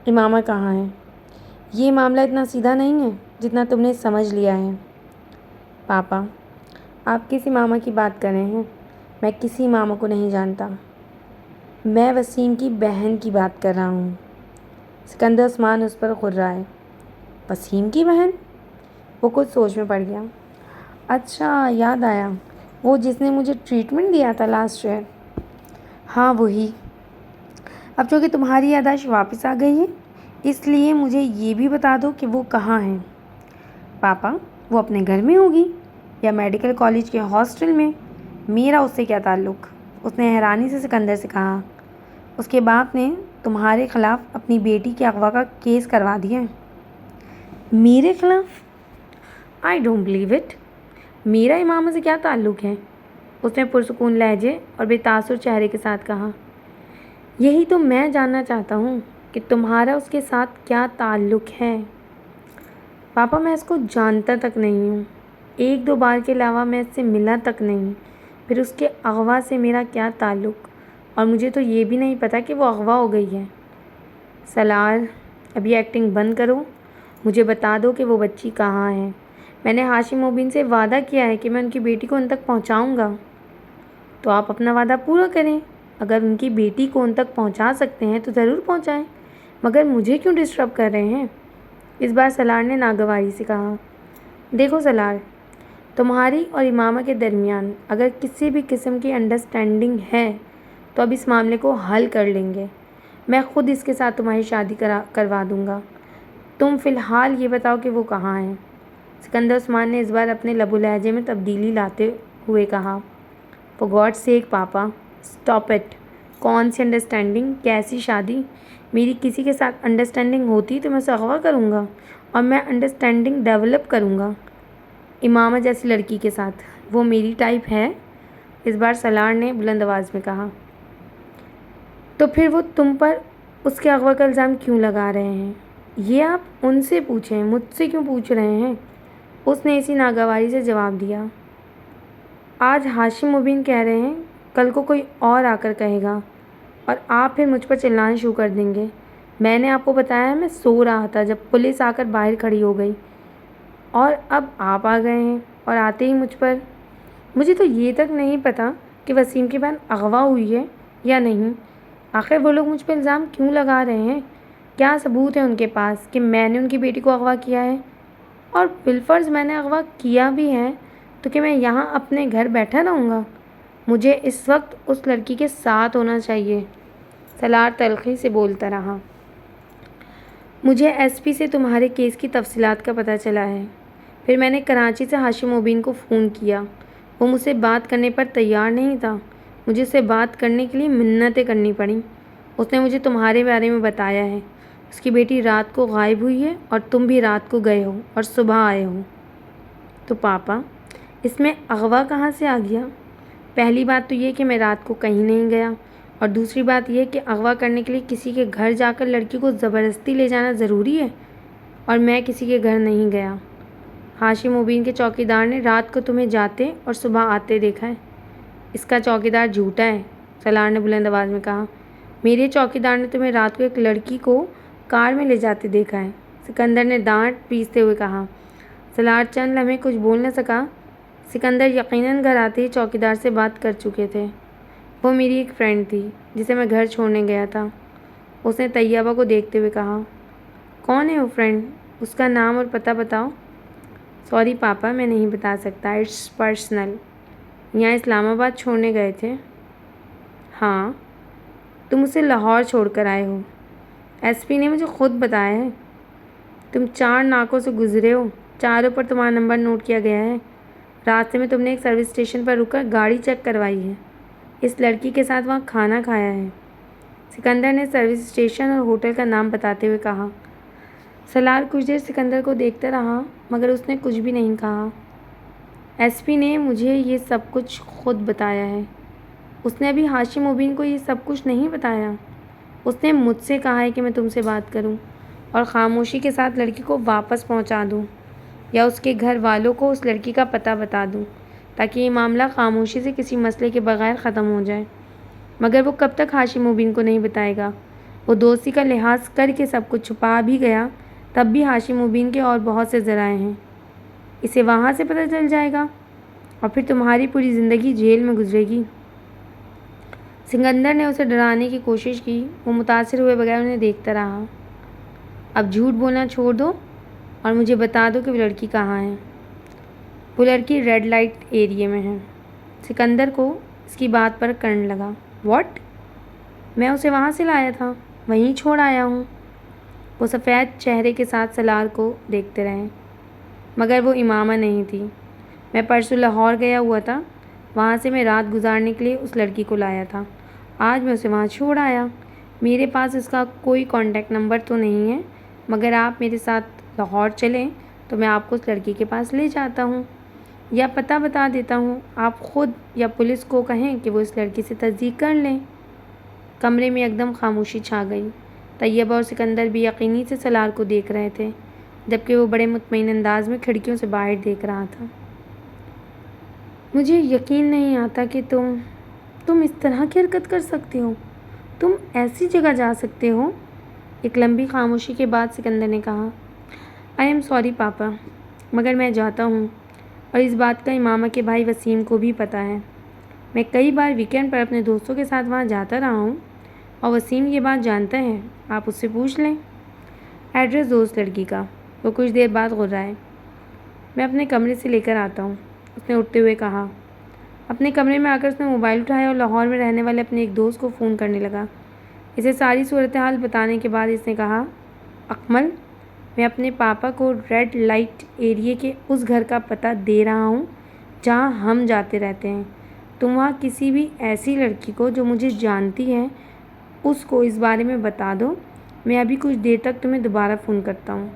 امامہ کہاں ہے؟ یہ معاملہ اتنا سیدھا نہیں ہے جتنا تم نے سمجھ لیا ہے۔ پاپا، آپ کس امامہ کی بات کر رہے ہیں؟ میں کسی امامہ کو نہیں جانتا، میں وسیم کی بہن کی بات کر رہا ہوں۔ سکندر عثمان اس پر غرائے۔ وسیم کی بہن؟ وہ کچھ سوچ میں پڑ گیا۔ اچھا، یاد آیا، وہ جس نے مجھے ٹریٹمنٹ دیا تھا لاسٹ ایئر۔ ہاں، وہی۔ اب چونکہ تمہاری یادداشت واپس آ گئی ہے، اس لیے مجھے یہ بھی بتا دو کہ وہ کہاں ہیں۔ پاپا، وہ اپنے گھر میں ہوگی یا میڈیکل کالج کے ہاسٹل میں، میرا اس سے کیا تعلق؟ اس نے حیرانی سے سکندر سے کہا۔ اس کے باپ نے تمہارے خلاف اپنی بیٹی کے اغوا کا کیس کروا دیا ہے۔ میرے خلاف؟ I don't believe it. میرا امامہ سے کیا تعلق ہے؟ اس نے پرسکون لہجے اور بے تاثر چہرے کے ساتھ کہا۔ یہی تو میں جاننا چاہتا ہوں کہ تمہارا اس کے ساتھ کیا تعلق ہے۔ پاپا میں اس کو جانتا تک نہیں ہوں، ایک دو بار کے علاوہ میں اس سے ملا تک نہیں، پھر اس کے اغوا سے میرا کیا تعلق، اور مجھے تو یہ بھی نہیں پتہ کہ وہ اغوا ہو گئی ہے۔ سلار ابھی ایکٹنگ بند کرو، مجھے بتا دو کہ وہ بچی کہاں ہے۔ میں نے ہاشم مبین سے وعدہ کیا ہے کہ میں ان کی بیٹی کو ان تک پہنچاؤں گا۔ تو آپ اپنا وعدہ پورا کریں، اگر ان کی بیٹی کو ان تک پہنچا سکتے ہیں تو ضرور پہنچائیں، مگر مجھے کیوں ڈسٹرب کر رہے ہیں؟ اس بار سلار نے ناگواری سے کہا۔ دیکھو سلار، تمہاری اور امامہ کے درمیان اگر کسی بھی قسم کی انڈرسٹینڈنگ ہے تو اب اس معاملے کو حل کر لیں گے، میں خود اس کے ساتھ تمہاری شادی کروا دوں گا۔ تم فی الحال یہ بتاؤ کہ وہ کہاں ہے؟ سکندر عثمان نے اس بار اپنے لب و لہجے میں تبدیلی لاتے ہوئے کہا۔ For God sake papa stop it, کون سی انڈرسٹینڈنگ، کیسی شادی؟ میری کسی کے ساتھ انڈرسٹینڈنگ ہوتی تو میں اسے اغوا کروں گا، اور میں انڈرسٹینڈنگ ڈیولپ کروں گا امامہ جیسی لڑکی کے ساتھ، وہ میری ٹائپ ہے؟ اس بار سلار نے بلند آواز میں کہا۔ تو پھر وہ تم پر اس کے اغوا کا الزام کیوں لگا رہے ہیں؟ یہ آپ ان سے پوچھیں، مجھ سے کیوں پوچھ رہے ہیں؟ اس نے اسی ناگواری سے جواب دیا۔ آج ہاشم مبین کہہ رہے ہیں، کل کو کوئی اور آ کر کہے گا، اور آپ پھر مجھ پر چلانا شروع کر دیں گے۔ میں نے آپ کو بتایا میں سو رہا تھا جب پولیس آ کر باہر کھڑی ہو گئی، اور اب آپ آ گئے ہیں، اور آتے ہی مجھ پر۔ مجھے تو یہ تک نہیں پتہ کہ وسیم کی بہن اغوا ہوئی ہے یا نہیں۔ آخر وہ لوگ مجھ پہ الزام کیوں لگا رہے ہیں؟ کیا ثبوت ہے ان کے پاس کہ میں نے ان کی بیٹی کو اغوا کیا ہے؟ اور بالفرض میں نے اغوا کیا بھی ہے تو کہ میں یہاں اپنے گھر بیٹھا رہوں گا؟ مجھے اس وقت اس لڑکی کے ساتھ ہونا چاہیے۔ سلار تلخی سے بولتا رہا۔ مجھے ایس پی سے تمہارے کیس کی تفصیلات کا پتہ چلا ہے، پھر میں نے کراچی سے ہاشم مبین کو فون کیا، وہ مجھ سے بات کرنے پر تیار نہیں تھا، مجھے اس سے بات کرنے کے لیے منتیں کرنی پڑیں۔ اس نے مجھے تمہارے بارے میں بتایا ہے، اس کی بیٹی رات کو غائب ہوئی ہے اور تم بھی رات کو گئے ہو اور صبح آئے ہو۔ تو پاپا اس میں اغوا کہاں سے آ گیا؟ پہلی بات تو یہ کہ میں رات کو کہیں نہیں گیا، اور دوسری بات یہ کہ اغوا کرنے کے لیے کسی کے گھر جا کر لڑکی کو زبردستی لے جانا ضروری ہے، اور میں کسی کے گھر نہیں گیا۔ ہاشم مبین کے چوکیدار نے رات کو تمہیں جاتے اور صبح آتے دیکھا ہے۔ اس کا چوکیدار جھوٹا ہے، سلار نے بلند آواز میں کہا۔ میرے چوکیدار نے تمہیں رات کو ایک لڑکی کو کار میں لے جاتے دیکھا ہے، سکندر نے دانت پیستے ہوئے کہا۔ سلار چند لمحے کچھ بول نہ سکا۔ سکندر یقیناً گھر آتے ہی چوکیدار سے بات کر چکے تھے۔ وہ میری ایک فرینڈ تھی جسے میں گھر چھوڑنے گیا تھا، اس نے طیبہ کو دیکھتے ہوئے کہا۔ کون ہے وہ فرینڈ؟ اس کا نام اور پتہ بتاؤ۔ سوری پاپا میں نہیں بتا سکتا، اٹس پرسنل۔ یہاں اسلام آباد چھوڑنے گئے تھے؟ ہاں۔ تم اسے لاہور چھوڑ کر آئے ہو؟ ایس پی نے مجھے خود بتایا ہے۔ تم 4 ناکوں سے گزرے ہو، چاروں پر تمہارا نمبر نوٹ کیا گیا ہے۔ راستے میں تم نے ایک سروس اسٹیشن پر رک کر گاڑی چیک کروائی ہے، اس لڑکی کے ساتھ وہاں کھانا کھایا ہے۔ سکندر نے سروس اسٹیشن اور ہوٹل کا نام بتاتے ہوئے کہا۔ سلار کچھ دیر سکندر کو دیکھتا رہا، مگر اس نے کچھ بھی نہیں کہا۔ ایس پی نے مجھے یہ سب کچھ خود بتایا ہے۔ اس نے ابھی ہاشم مبین کو یہ سب کچھ نہیں بتایا۔ اس نے مجھ سے کہا ہے کہ میں تم سے بات کروں اور خاموشی کے ساتھ لڑکی کو واپس پہنچا دوں، یا اس کے گھر والوں کو اس لڑکی کا پتہ بتا دوں، تاکہ یہ معاملہ خاموشی سے کسی مسئلے کے بغیر ختم ہو جائے۔ مگر وہ کب تک ہاشم مبین کو نہیں بتائے گا؟ وہ دوستی کا لحاظ کر کے سب کچھ چھپا بھی گیا، تب بھی ہاشم مبین کے اور بہت سے ذرائع ہیں۔ اسے وہاں سے پتہ چل جائے گا، اور پھر تمہاری پوری زندگی جیل میں گزرے گی۔ سکندر نے اسے ڈرانے کی کوشش کی، وہ متاثر ہوئے بغیر انہیں دیکھتا رہا۔ اب جھوٹ بولنا چھوڑ دو اور مجھے بتا دو کہ وہ لڑکی کہاں ہے۔ وہ لڑکی ریڈ لائٹ ایریے میں ہے۔ سکندر کو اس کی بات پر کرنے لگا۔ واٹ؟ میں اسے وہاں سے لایا تھا، وہیں چھوڑ آیا ہوں۔ وہ سفید چہرے کے ساتھ سلار کو دیکھتے رہے۔ مگر وہ امامہ نہیں تھی۔ میں پرسوں لاہور گیا ہوا تھا، وہاں سے میں رات گزارنے کے لیے اس لڑکی کو لایا تھا، آج میں اسے وہاں چھوڑ آیا۔ میرے پاس اس کا کوئی کانٹیکٹ نمبر تو نہیں ہے، مگر آپ میرے ساتھ لاہور چلیں تو میں آپ کو اس لڑکی کے پاس لے جاتا ہوں، یا پتہ بتا دیتا ہوں، آپ خود یا پولیس کو کہیں کہ وہ اس لڑکی سے تصدیق کر لیں۔ کمرے میں ایک دم خاموشی چھا گئی۔ طیبہ اور سکندر بھی یقینی سے سلار کو دیکھ رہے تھے، جبکہ وہ بڑے مطمئن انداز میں کھڑکیوں سے باہر دیکھ رہا تھا۔ مجھے یقین نہیں آتا کہ تم اس طرح کی حرکت کر سکتے ہو، تم ایسی جگہ جا سکتے ہو۔ ایک لمبی خاموشی کے بعد سکندر نے کہا، آئی ایم سوری پاپا، مگر میں جاتا ہوں، اور اس بات کا امامہ کے بھائی وسیم کو بھی پتہ ہے۔ میں کئی بار ویکینڈ پر اپنے دوستوں کے ساتھ وہاں جاتا رہا ہوں، اور وسیم یہ بات جانتا ہے، آپ اس سے پوچھ لیں۔ ایڈریس دوست لڑکی کا۔ وہ کچھ دیر بعد غرائے۔ میں اپنے کمرے سے لے کر آتا ہوں، اس نے اٹھتے ہوئے کہا۔ اپنے کمرے میں آ کر اس نے موبائل اٹھایا اور لاہور میں رہنے والے اپنے ایک دوست کو فون کرنے لگا۔ اسے ساری صورتحال بتانے کے بعد اس نے کہا، اکمل، میں اپنے پاپا کو ریڈ لائٹ ایریے کے اس گھر کا پتہ دے رہا ہوں جہاں ہم جاتے رہتے ہیں۔ تم وہاں کسی بھی ایسی لڑکی کو جو مجھے جانتی ہے اس کو اس بارے میں بتا دو۔ میں ابھی کچھ دیر تک تمہیں دوبارہ فون کرتا ہوں۔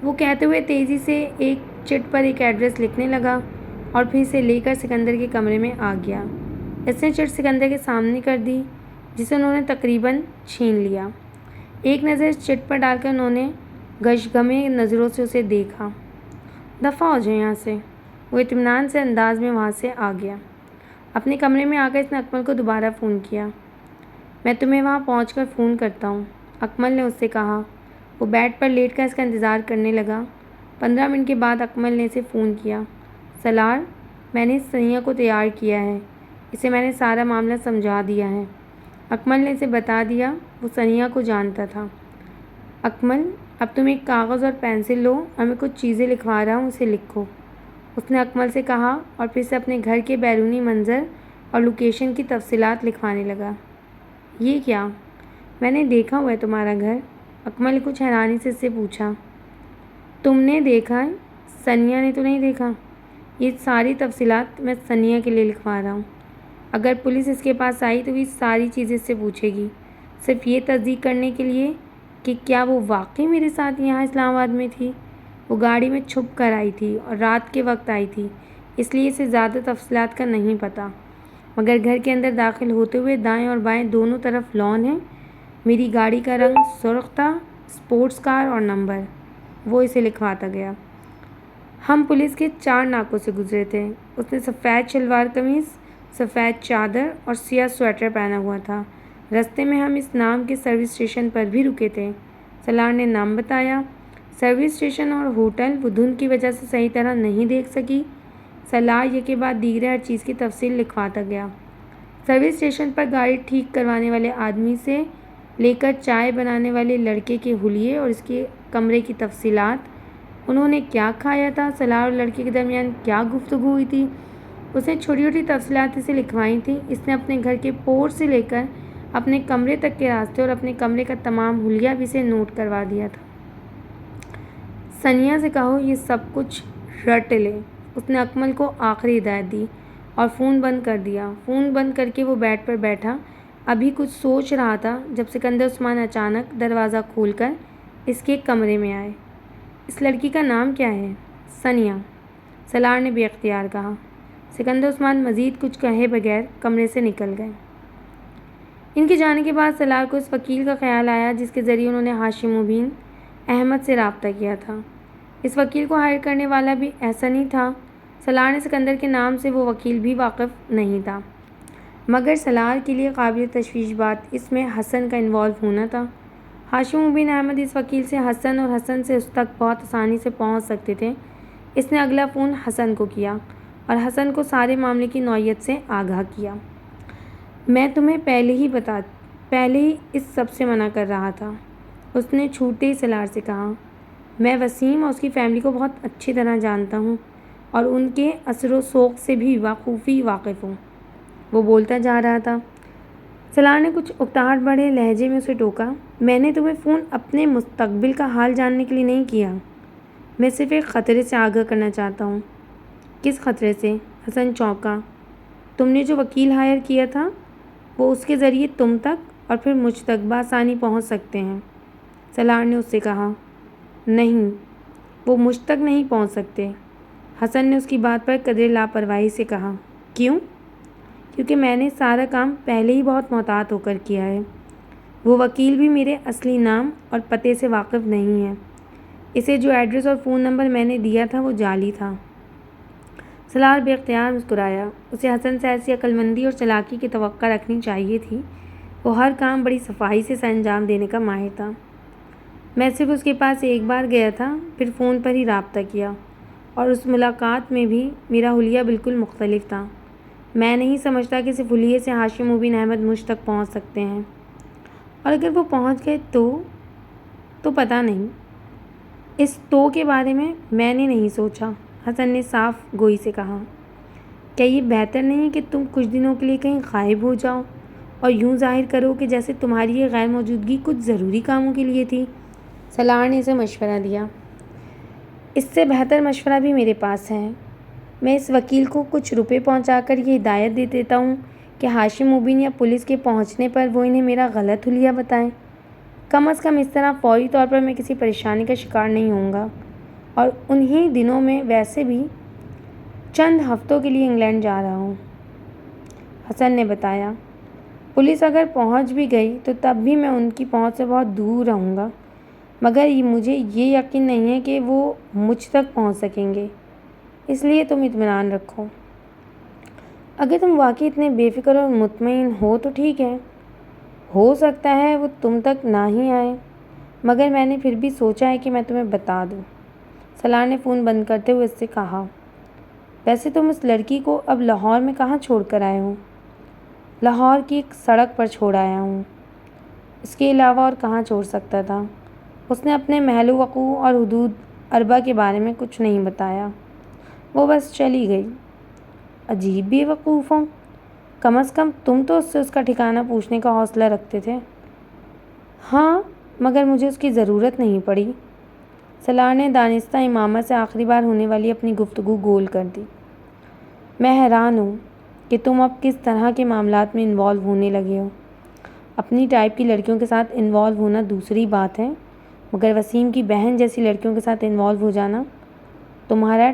وہ کہتے ہوئے تیزی سے ایک چٹ پر ایک ایڈریس لکھنے لگا اور پھر اسے لے کر سکندر کے کمرے میں آ گیا۔ اس نے چٹ سکندر کے سامنے کر دی، جسے انہوں نے تقریباً چھین لیا۔ ایک نظر اس چٹ پر ڈال کر انہوں نے گشگمے نظروں سے اسے دیکھا۔ دفع ہو جائیں یہاں سے۔ وہ اطمینان سے انداز میں وہاں سے آ گیا۔ اپنے کمرے میں آ کر اس نے اکمل کو دوبارہ فون کیا۔ میں تمہیں وہاں پہنچ کر فون کرتا ہوں، اکمل نے اس سے کہا۔ وہ بیڈ پر لیٹ کر اس کا انتظار کرنے لگا۔ 15 منٹ کے بعد اکمل نے اسے فون کیا۔ سلار، میں نے سنیا کو تیار کیا ہے، اسے میں نے سارا معاملہ سمجھا دیا ہے۔ اکمل نے اسے بتا دیا، وہ سنیا کو جانتا تھا۔ اکمل، اب تم ایک کاغذ اور پینسل لو اور میں کچھ چیزیں لکھوا رہا ہوں، اسے لکھو، اس نے اکمل سے کہا اور پھر سے اپنے گھر کے بیرونی منظر اور لوکیشن کی تفصیلات لکھوانے لگا۔ یہ کیا؟ میں نے دیکھا ہوا ہے تمہارا گھر، اکمل نے کچھ حیرانی سے اس سے پوچھا۔ تم نے دیکھا ہے؟ سنیا نے تو نہیں دیکھا؟ یہ ساری تفصیلات میں سنیا کے لیے لکھوا رہا ہوں۔ اگر پولیس اس کے پاس آئی تو یہ ساری چیزیں اس سے پوچھے گی، صرف یہ تصدیق کرنے کے لیے کہ کیا وہ واقعی میرے ساتھ یہاں اسلام آباد میں تھی۔ وہ گاڑی میں چھپ کر آئی تھی اور رات کے وقت آئی تھی، اس لیے اسے زیادہ تفصیلات کا نہیں پتہ، مگر گھر کے اندر داخل ہوتے ہوئے دائیں اور بائیں دونوں طرف لان ہے۔ میری گاڑی کا رنگ سرخ تھا، اسپورٹس کار اور نمبر، وہ اسے لکھواتا گیا۔ ہم پولیس کے 4 ناکوں سے گزرے تھے۔ اس نے سفید شلوار قمیص، سفید چادر اور سیاہ سویٹر پہنا ہوا تھا۔ رستے میں ہم اس نام کے سروس اسٹیشن پر بھی رکے تھے۔ سلار نے نام بتایا۔ سروس اسٹیشن اور ہوٹل وہ دھند کی وجہ سے صحیح طرح نہیں دیکھ سکی۔ سلار یہ کے بعد دیگر ہر چیز کی تفصیل لکھواتا گیا۔ سروس اسٹیشن پر گاڑی ٹھیک کروانے والے آدمی سے لے کر چائے بنانے والے لڑکے کے حلیے اور اس کے کمرے کی تفصیلات، انہوں نے کیا کھایا تھا، سلار اور لڑکے کے درمیان کیا گفتگو ہوئی تھی، اس نے چھوٹی چھوٹی تفصیلات اسے لکھوائی تھیں۔ اس نے اپنے گھر کے پورچ سے لے کر اپنے کمرے تک کے راستے اور اپنے کمرے کا تمام حلیہ بھی اسے نوٹ کروا دیا تھا۔ سنیا سے کہو یہ سب کچھ رٹ لے، اس نے اکمل کو آخری ہدایت دی اور فون بند کر دیا۔ فون بند کر کے وہ بیڈ پر بیٹھا، ابھی کچھ سوچ رہا تھا جب سکندر عثمان اچانک دروازہ کھول کر اس کے کمرے میں آئے۔ اس لڑکی کا نام کیا ہے؟ سنیا، سلار نے بے اختیار کہا۔ سکندر عثمان مزید کچھ کہے بغیر کمرے سے نکل گئے۔ ان کے جانے کے بعد سلار کو اس وکیل کا خیال آیا جس کے ذریعے انہوں نے ہاشم مبین احمد سے رابطہ کیا تھا۔ اس وکیل کو ہائر کرنے والا بھی ایسا نہیں تھا۔ سلار نے سکندر کے نام سے وہ وکیل بھی واقف نہیں تھا، مگر سلار کے لیے قابل تشویش بات اس میں حسن کا انوالو ہونا تھا۔ ہاشم مبین احمد اس وکیل سے حسن اور حسن سے اس تک بہت آسانی سے پہنچ سکتے تھے۔ اس نے اگلا فون حسن کو کیا اور حسن کو سارے معاملے کی نوعیت سے آگاہ کیا۔ میں تمہیں پہلے ہی اس سب سے منع کر رہا تھا، اس نے چھوٹے ہی سلار سے کہا۔ میں وسیم اور اس کی فیملی کو بہت اچھی طرح جانتا ہوں اور ان کے اثر و ذوق سے بھی بخوبی واقف ہوں، وہ بولتا جا رہا تھا۔ سلار نے کچھ اکتاہٹ بھرے لہجے میں اسے ٹوکا۔ میں نے تمہیں فون اپنے مستقبل کا حال جاننے کے لیے نہیں کیا، میں صرف ایک خطرے سے آگاہ کرنا چاہتا ہوں۔ کس خطرے سے؟ حسن چونکا۔ تم نے جو وکیل ہائر کیا تھا، وہ اس کے ذریعے تم تک اور پھر مجھ تک بآسانی پہنچ سکتے ہیں، سلار نے اس سے کہا۔ نہیں، وہ مجھ تک نہیں پہنچ سکتے، حسن نے اس کی بات پر قدرے لاپرواہی سے کہا۔ کیوں؟ کیونکہ میں نے سارا کام پہلے ہی بہت محتاط ہو کر کیا ہے۔ وہ وکیل بھی میرے اصلی نام اور پتے سے واقف نہیں ہے، اسے جو ایڈریس اور فون نمبر میں نے دیا تھا وہ جعلی تھا۔ سلار بے اختیار مسکرایا۔ اسے حسن سے ایسی عقل مندی اور چالاکی کی توقع رکھنی چاہیے تھی۔ وہ ہر کام بڑی صفائی سے انجام دینے کا ماہر تھا۔ میں صرف اس کے پاس ایک بار گیا تھا، پھر فون پر ہی رابطہ کیا، اور اس ملاقات میں بھی میرا حلیہ بالکل مختلف تھا۔ میں نہیں سمجھتا کہ صرف حلیے سے ہاشم مبین احمد مجھ تک پہنچ سکتے ہیں، اور اگر وہ پہنچ گئے تو پتہ نہیں۔ اس تو کے بارے میں نے نہیں سوچا، حسن نے صاف گوئی سے کہا۔ کیا یہ بہتر نہیں کہ تم کچھ دنوں کے لیے کہیں غائب ہو جاؤ اور یوں ظاہر کرو کہ جیسے تمہاری یہ غیر موجودگی کچھ ضروری کاموں کے لیے تھی؟ سلار نے اسے مشورہ دیا۔ اس سے بہتر مشورہ بھی میرے پاس ہے۔ میں اس وکیل کو کچھ روپے پہنچا کر یہ ہدایت دے دیتا ہوں کہ ہاشم مبین یا پولیس کے پہنچنے پر وہ انہیں میرا غلط حلیہ بتائیں۔ کم از کم اس طرح فوری طور پر میں کسی پریشانی کا شکار نہیں ہوں گا، اور انہی دنوں میں ویسے بھی چند ہفتوں کے لیے انگلینڈ جا رہا ہوں۔ حسن نے بتایا، پولیس اگر پہنچ بھی گئی تو تب بھی میں ان کی پہنچ سے بہت دور رہوں گا، مگر مجھے یہ یقین نہیں ہے کہ وہ مجھ تک پہنچ سکیں گے، اس لیے تم اطمینان رکھو۔ اگر تم واقعی اتنے بے فکر اور مطمئن ہو تو ٹھیک ہے، ہو سکتا ہے وہ تم تک نہ ہی آئے، مگر میں نے پھر بھی سوچا ہے کہ میں تمہیں بتا دوں۔ سلار نے فون بند کرتے ہوئے اس سے کہا، ویسے تم اس لڑکی کو اب لاہور میں کہاں چھوڑ کر آئے ہو؟ لاہور کی ایک سڑک پر چھوڑ آیا ہوں۔ اس کے علاوہ اور کہاں چھوڑ سکتا تھا؟ اس نے اپنے محل وقوع اور حدود اربع کے بارے میں کچھ نہیں بتایا، وہ بس چلی گئی۔ عجیب بے وقوف ہو، کم از کم تم تو اس سے اس کا ٹھکانہ پوچھنے کا حوصلہ رکھتے تھے۔ ہاں، مگر مجھے اس کی ضرورت نہیں پڑی۔ سلار نے دانستہ امامت سے آخری بار ہونے والی اپنی گفتگو گول کر دی۔ میں حیران ہوں کہ تم اب کس طرح کے معاملات میں انوالو ہونے لگے ہو۔ اپنی ٹائپ کی لڑکیوں کے ساتھ انوالو ہونا دوسری بات ہے، مگر وسیم کی بہن جیسی لڑکیوں کے ساتھ انوالو ہو جانا، تمہارا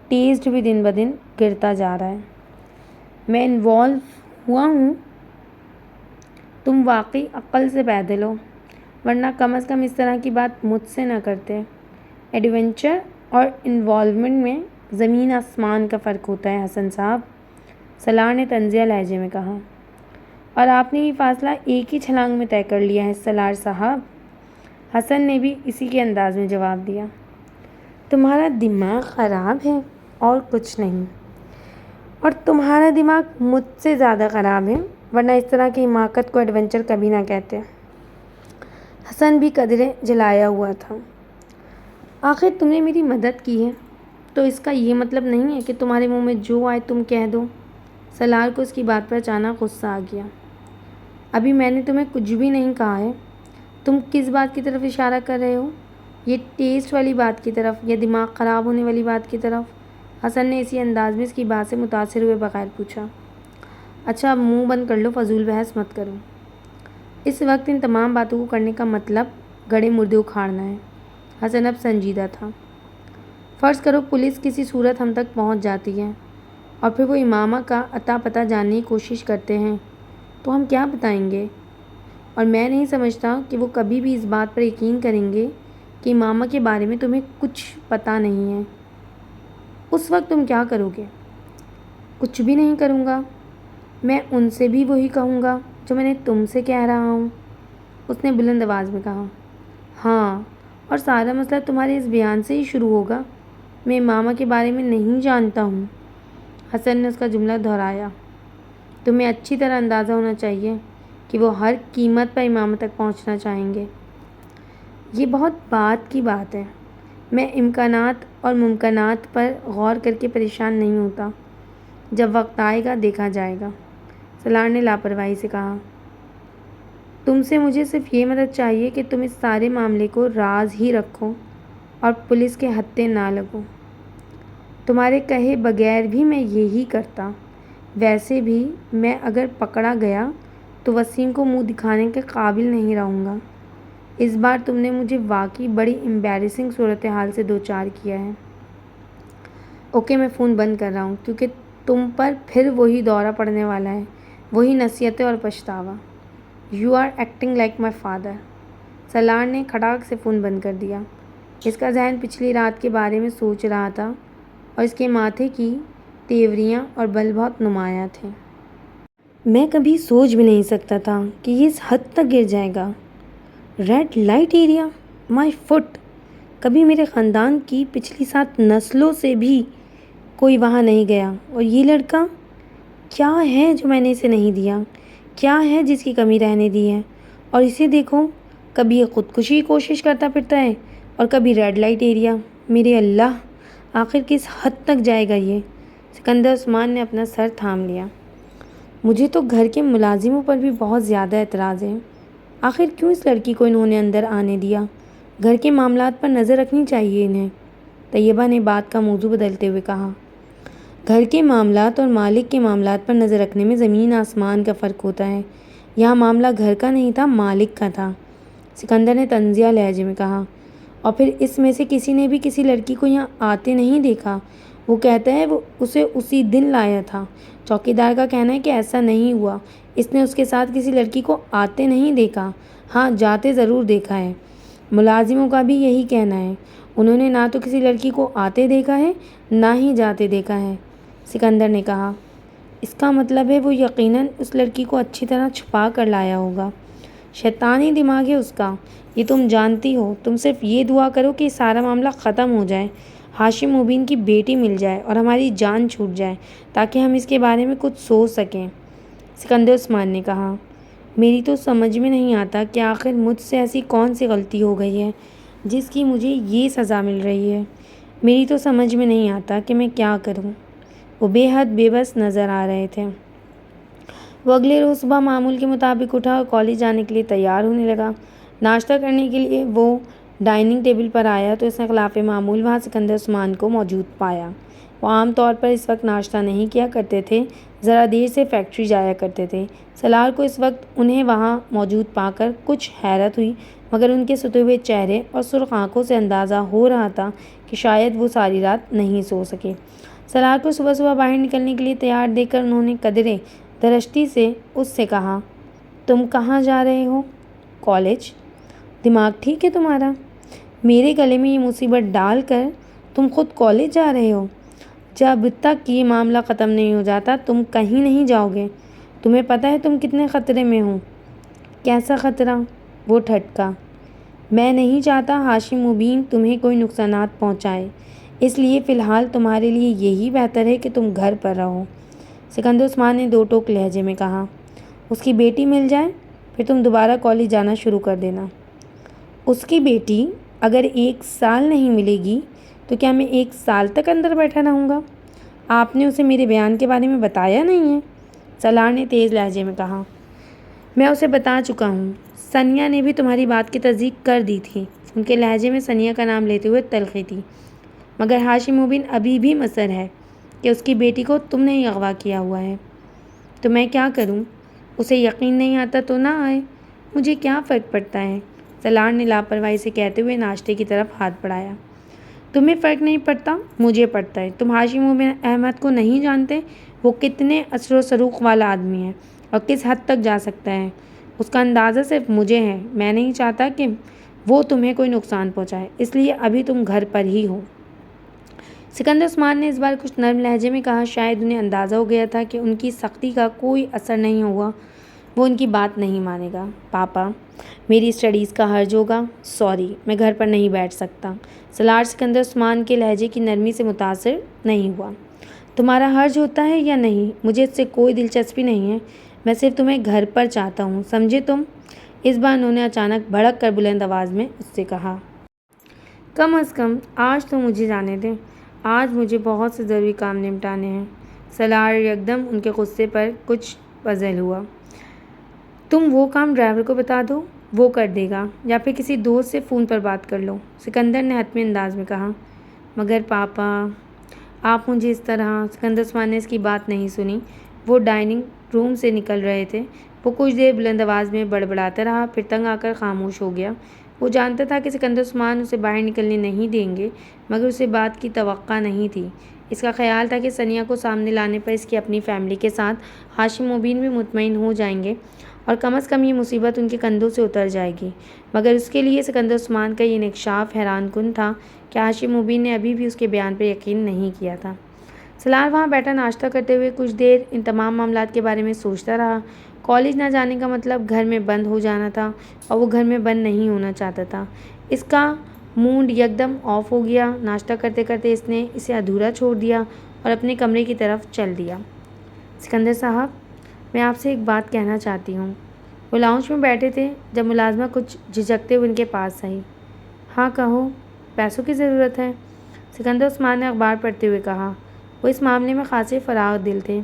ٹیسٹ بھی دن بدن گرتا جا رہا ہے۔ میں انوالو ہوا ہوں؟ تم واقعی عقل سے پیدل ہو، ورنہ کم از کم اس طرح کی بات مجھ سے نہ کرتے۔ ایڈونچر اور انوالومنٹ میں زمین آسمان کا فرق ہوتا ہے حسن صاحب، سلار نے طنزیہ لہجے میں کہا، اور آپ نے یہ فاصلہ ایک ہی چھلانگ میں طے کر لیا ہے سلار صاحب۔ حسن نے بھی اسی کے انداز میں جواب دیا۔ تمہارا دماغ خراب ہے اور کچھ نہیں، اور تمہارا دماغ مجھ سے زیادہ خراب ہے، ورنہ اس طرح کی حماقت کو ایڈونچر کبھی نہ کہتے۔ حسن بھی قدرے جلایا ہوا تھا۔ آخر تم نے میری مدد کی ہے تو اس کا یہ مطلب نہیں ہے کہ تمہارے منہ میں جو آئے تم کہہ دو۔ سلار کو اس کی بات پر اچانک غصہ آ گیا۔ ابھی میں نے تمہیں کچھ بھی نہیں کہا ہے، تم کس بات کی طرف اشارہ کر رہے ہو؟ یہ ٹیسٹ والی بات کی طرف یا دماغ خراب ہونے والی بات کی طرف؟ حسن نے اسی انداز میں اس کی بات سے متاثر ہوئے بغیر پوچھا۔ اچھا اب منہ بند کر لو، فضول بحث مت کرو۔ اس وقت ان تمام باتوں کو کرنے کا مطلب گڑے مردے اکھاڑنا ہے۔ حسن اب سنجیدہ تھا۔ فرض کرو پولیس کسی صورت ہم تک پہنچ جاتی ہے اور پھر وہ امامہ کا اتا پتہ جاننے کی کوشش کرتے ہیں تو ہم کیا بتائیں گے؟ اور میں نہیں سمجھتا کہ وہ کبھی بھی اس بات پر یقین کریں گے کہ امامہ کے بارے میں تمہیں کچھ پتہ نہیں ہے۔ اس وقت تم کیا کرو گے؟ کچھ بھی نہیں کروں گا، میں ان سے بھی وہی کہوں گا جو میں نے تم سے کہہ رہا ہوں، اس نے بلند آواز میں کہا۔ ہاں، اور سارا مسئلہ تمہارے اس بیان سے ہی شروع ہوگا، میں امامہ کے بارے میں نہیں جانتا ہوں۔ حسن نے اس کا جملہ دہرایا۔ تمہیں اچھی طرح اندازہ ہونا چاہیے کہ وہ ہر قیمت پر امامہ تک پہنچنا چاہیں گے۔ یہ بہت بات کی بات ہے، میں امکانات اور ممکنات پر غور کر کے پریشان نہیں ہوتا، جب وقت آئے گا دیکھا جائے گا، سلار نے لاپرواہی سے کہا۔ تم سے مجھے صرف یہ مدد چاہیے کہ تم اس سارے معاملے کو راز ہی رکھو اور پولیس کے ہتھے نہ لگو۔ تمہارے کہے بغیر بھی میں یہی کرتا۔ ویسے بھی میں اگر پکڑا گیا تو وسیم کو منہ دکھانے کے قابل نہیں رہوں گا۔ اس بار تم نے مجھے واقعی بڑی امبیرسنگ صورتحال سے دوچار کیا ہے۔ اوکے، میں فون بند کر رہا ہوں کیونکہ تم پر پھر وہی دورہ پڑنے والا ہے، وہی نصیحتیں اور پچھتاوا۔ You are acting like my father. Salar نے کھٹاک سے فون بند کر دیا۔ اس کا ذہن پچھلی رات کے بارے میں سوچ رہا تھا اور اس کے ماتھے کی تیوریاں اور بل بہت نمایاں تھے۔ میں کبھی سوچ بھی نہیں سکتا تھا کہ یہ اس حد تک گر جائے گا۔ ریڈ لائٹ ایریا، مائی فٹ! کبھی میرے خاندان کی پچھلی 7 نسلوں سے بھی کوئی وہاں نہیں گیا، اور یہ لڑکا کیا ہے جو میں نے اسے نہیں دیا؟ کیا ہے جس کی کمی رہنے دی ہے؟ اور اسے دیکھو، کبھی یہ خودکشی کی کوشش کرتا پھرتا ہے اور کبھی ریڈ لائٹ ایریا۔ میرے اللہ، آخر کس حد تک جائے گا یہ؟ سکندر عثمان نے اپنا سر تھام لیا۔ مجھے تو گھر کے ملازموں پر بھی بہت زیادہ اعتراض ہے۔ آخر کیوں اس لڑکی کو انہوں نے اندر آنے دیا؟ گھر کے معاملات پر نظر رکھنی چاہیے انہیں۔ طیبہ نے بات کا موضوع بدلتے ہوئے کہا۔ گھر کے معاملات اور مالک کے معاملات پر نظر رکھنے میں زمین آسمان کا فرق ہوتا ہے۔ یہاں معاملہ گھر کا نہیں تھا، مالک کا تھا، سکندر نے طنزیہ لہجے میں کہا۔ اور پھر اس میں سے کسی نے بھی کسی لڑکی کو یہاں آتے نہیں دیکھا۔ وہ کہتا ہے وہ اسے اسی دن لایا تھا۔ چوکیدار کا کہنا ہے کہ ایسا نہیں ہوا، اس نے اس کے ساتھ کسی لڑکی کو آتے نہیں دیکھا، ہاں جاتے ضرور دیکھا ہے۔ ملازموں کا بھی یہی کہنا ہے، انہوں نے نہ تو کسی لڑکی کو آتے دیکھا ہے نہ ہی جاتے دیکھا ہے، سکندر نے کہا۔ اس کا مطلب ہے وہ یقیناً اس لڑکی کو اچھی طرح چھپا کر لایا ہوگا۔ شیطانی دماغ ہے اس کا، یہ تم جانتی ہو۔ تم صرف یہ دعا کرو کہ یہ سارا معاملہ ختم ہو جائے، ہاشم مبین کی بیٹی مل جائے اور ہماری جان چھوٹ جائے، تاکہ ہم اس کے بارے میں کچھ سوچ سکیں، سکندر عثمان نے کہا۔ میری تو سمجھ میں نہیں آتا کہ آخر مجھ سے ایسی کون سی غلطی ہو گئی ہے جس کی مجھے یہ سزا مل رہی ہے۔ میری تو سمجھ میں نہیں آتا کہ میں کیا کروں۔ وہ بے حد بے بس نظر آ رہے تھے۔ وہ اگلے روز صبح معمول کے مطابق اٹھا اور کالج جانے کے لیے تیار ہونے لگا۔ ناشتہ کرنے کے لیے وہ ڈائننگ ٹیبل پر آیا تو اس نے خلاف معمول وہاں سکندر عثمان کو موجود پایا۔ وہ عام طور پر اس وقت ناشتہ نہیں کیا کرتے تھے، ذرا دیر سے فیکٹری جایا کرتے تھے۔ سالار کو اس وقت انہیں وہاں موجود پا کر کچھ حیرت ہوئی، مگر ان کے ستے ہوئے چہرے اور سرخ آنکھوں سے اندازہ ہو رہا تھا کہ شاید وہ ساری رات نہیں سو سکے۔ سالار کو صبح صبح باہر نکلنے کے لیے تیار دیکھ کر انہوں نے قدرے درشتی سے اس سے کہا، تم کہاں جا رہے ہو؟ کالج۔ دماغ ٹھیک ہے تمہارا؟ میرے گلے میں یہ مصیبت ڈال کر تم خود کالج جا رہے ہو؟ جب تک یہ معاملہ ختم نہیں ہو جاتا تم کہیں نہیں جاؤ گے۔ تمہیں پتہ ہے تم کتنے خطرے میں ہو؟ کیسا خطرہ؟ وہ ٹھٹکا۔ میں نہیں چاہتا ہاشم مبین تمہیں کوئی نقصانات پہنچائے، اس لیے فی الحال تمہارے لیے یہی بہتر ہے کہ تم گھر پر رہو، سکندر عثمان نے دو ٹوک لہجے میں کہا۔ اس کی بیٹی مل جائے پھر تم دوبارہ کالج جانا شروع کر دینا۔ اس کی بیٹی اگر 1 سال نہیں ملے گی تو کیا میں 1 سال تک اندر بیٹھا رہوں گا؟ آپ نے اسے میرے بیان کے بارے میں بتایا نہیں ہے، سالار نے تیز لہجے میں کہا۔ میں اسے بتا چکا ہوں، ثانیہ نے بھی تمہاری بات کی تصدیق کر دی تھی۔ ان کے لہجے میں ثانیہ کا نام لیتے ہوئے تلخی تھی۔ مگر ہاشم مبین ابھی بھی مصر ہے کہ اس کی بیٹی کو تم نے ہی اغوا کیا ہوا ہے۔ تو میں کیا کروں؟ اسے یقین نہیں آتا تو نہ آئے، مجھے کیا فرق پڑتا ہے، سالار نے لاپرواہی سے کہتے ہوئے ناشتے کی طرف ہاتھ بڑھایا۔ تمہیں فرق نہیں پڑتا، مجھے پڑتا ہے۔ تم ہاشم مبین احمد کو نہیں جانتے، وہ کتنے اثر و رسوخ والا آدمی ہے اور کس حد تک جا سکتا ہے، اس کا اندازہ صرف مجھے ہے۔ میں نہیں چاہتا کہ وہ تمہیں کوئی نقصان پہنچائے، اس لیے ابھی تم گھر پر ہی ہو، سکندر عثمان نے اس بار کچھ نرم لہجے میں کہا۔ شاید انہیں اندازہ ہو گیا تھا کہ ان کی سختی کا کوئی اثر نہیں ہوا، وہ ان کی بات نہیں مانے گا۔ پاپا، میری اسٹڈیز کا حرج ہوگا، سوری، میں گھر پر نہیں بیٹھ سکتا۔ سالار سکندر عثمان کے لہجے کی نرمی سے متاثر نہیں ہوا۔ تمہارا حرج ہوتا ہے یا نہیں، مجھے اس سے کوئی دلچسپی نہیں ہے، میں صرف تمہیں گھر پر چاہتا ہوں، سمجھے تم؟ اس بار انہوں نے اچانک بھڑک کر بلند آواز میں اس سے کہا۔ کم از کم آج تو مجھے جانے دیں، آج مجھے بہت سے ضروری کام نمٹانے ہیں۔ سالار یکدم ان کے غصے پر کچھ پزل ہوا۔ تم وہ کام ڈرائیور کو بتا دو، وہ کر دے گا، یا پھر کسی دوست سے فون پر بات کر لو، سکندر نے حتمی انداز میں کہا۔ مگر پاپا، آپ مجھے اس طرح، سکندر عثمان نے اس کی بات نہیں سنی۔ وہ ڈائننگ روم سے نکل رہے تھے۔ وہ کچھ دیر بلند آواز میں بڑبڑاتا رہا، پھر تنگ آ کر خاموش ہو گیا۔ وہ جانتا تھا کہ سکندر عثمان اسے باہر نکلنے نہیں دیں گے، مگر اسے بات کی توقع نہیں تھی۔ اس کا خیال تھا کہ ثانیہ کو سامنے لانے پر اس کی اپنی فیملی کے ساتھ ہاشم مبین بھی مطمئن ہو جائیں گے اور کم از کم یہ مصیبت ان کے کندھوں سے اتر جائے گی۔ مگر اس کے لیے سکندر عثمان کا یہ انکشاف حیران کن تھا کہ ہاشم مبین نے ابھی بھی اس کے بیان پر یقین نہیں کیا تھا۔ سالار وہاں بیٹھا ناشتہ کرتے ہوئے کچھ دیر ان تمام معاملات کے بارے میں سوچتا رہا۔ کالج نہ جانے کا مطلب گھر میں بند ہو جانا تھا اور وہ گھر میں بند نہیں ہونا چاہتا تھا۔ اس کا موڈ یکدم آف ہو گیا۔ ناشتہ کرتے کرتے اس نے اسے ادھورا چھوڑ دیا اور اپنے کمرے کی طرف چل دیا۔ سکندر صاحب، میں آپ سے ایک بات کہنا چاہتی ہوں۔ وہ لاؤنج میں بیٹھے تھے جب ملازمہ کچھ جھجکتے ہوئے ان کے پاس آئی۔ ہاں کہو، پیسوں کی ضرورت ہے، سکندر عثمان نے اخبار پڑھتے ہوئے کہا۔ وہ اس معاملے میں خاصے فراغ دل تھے۔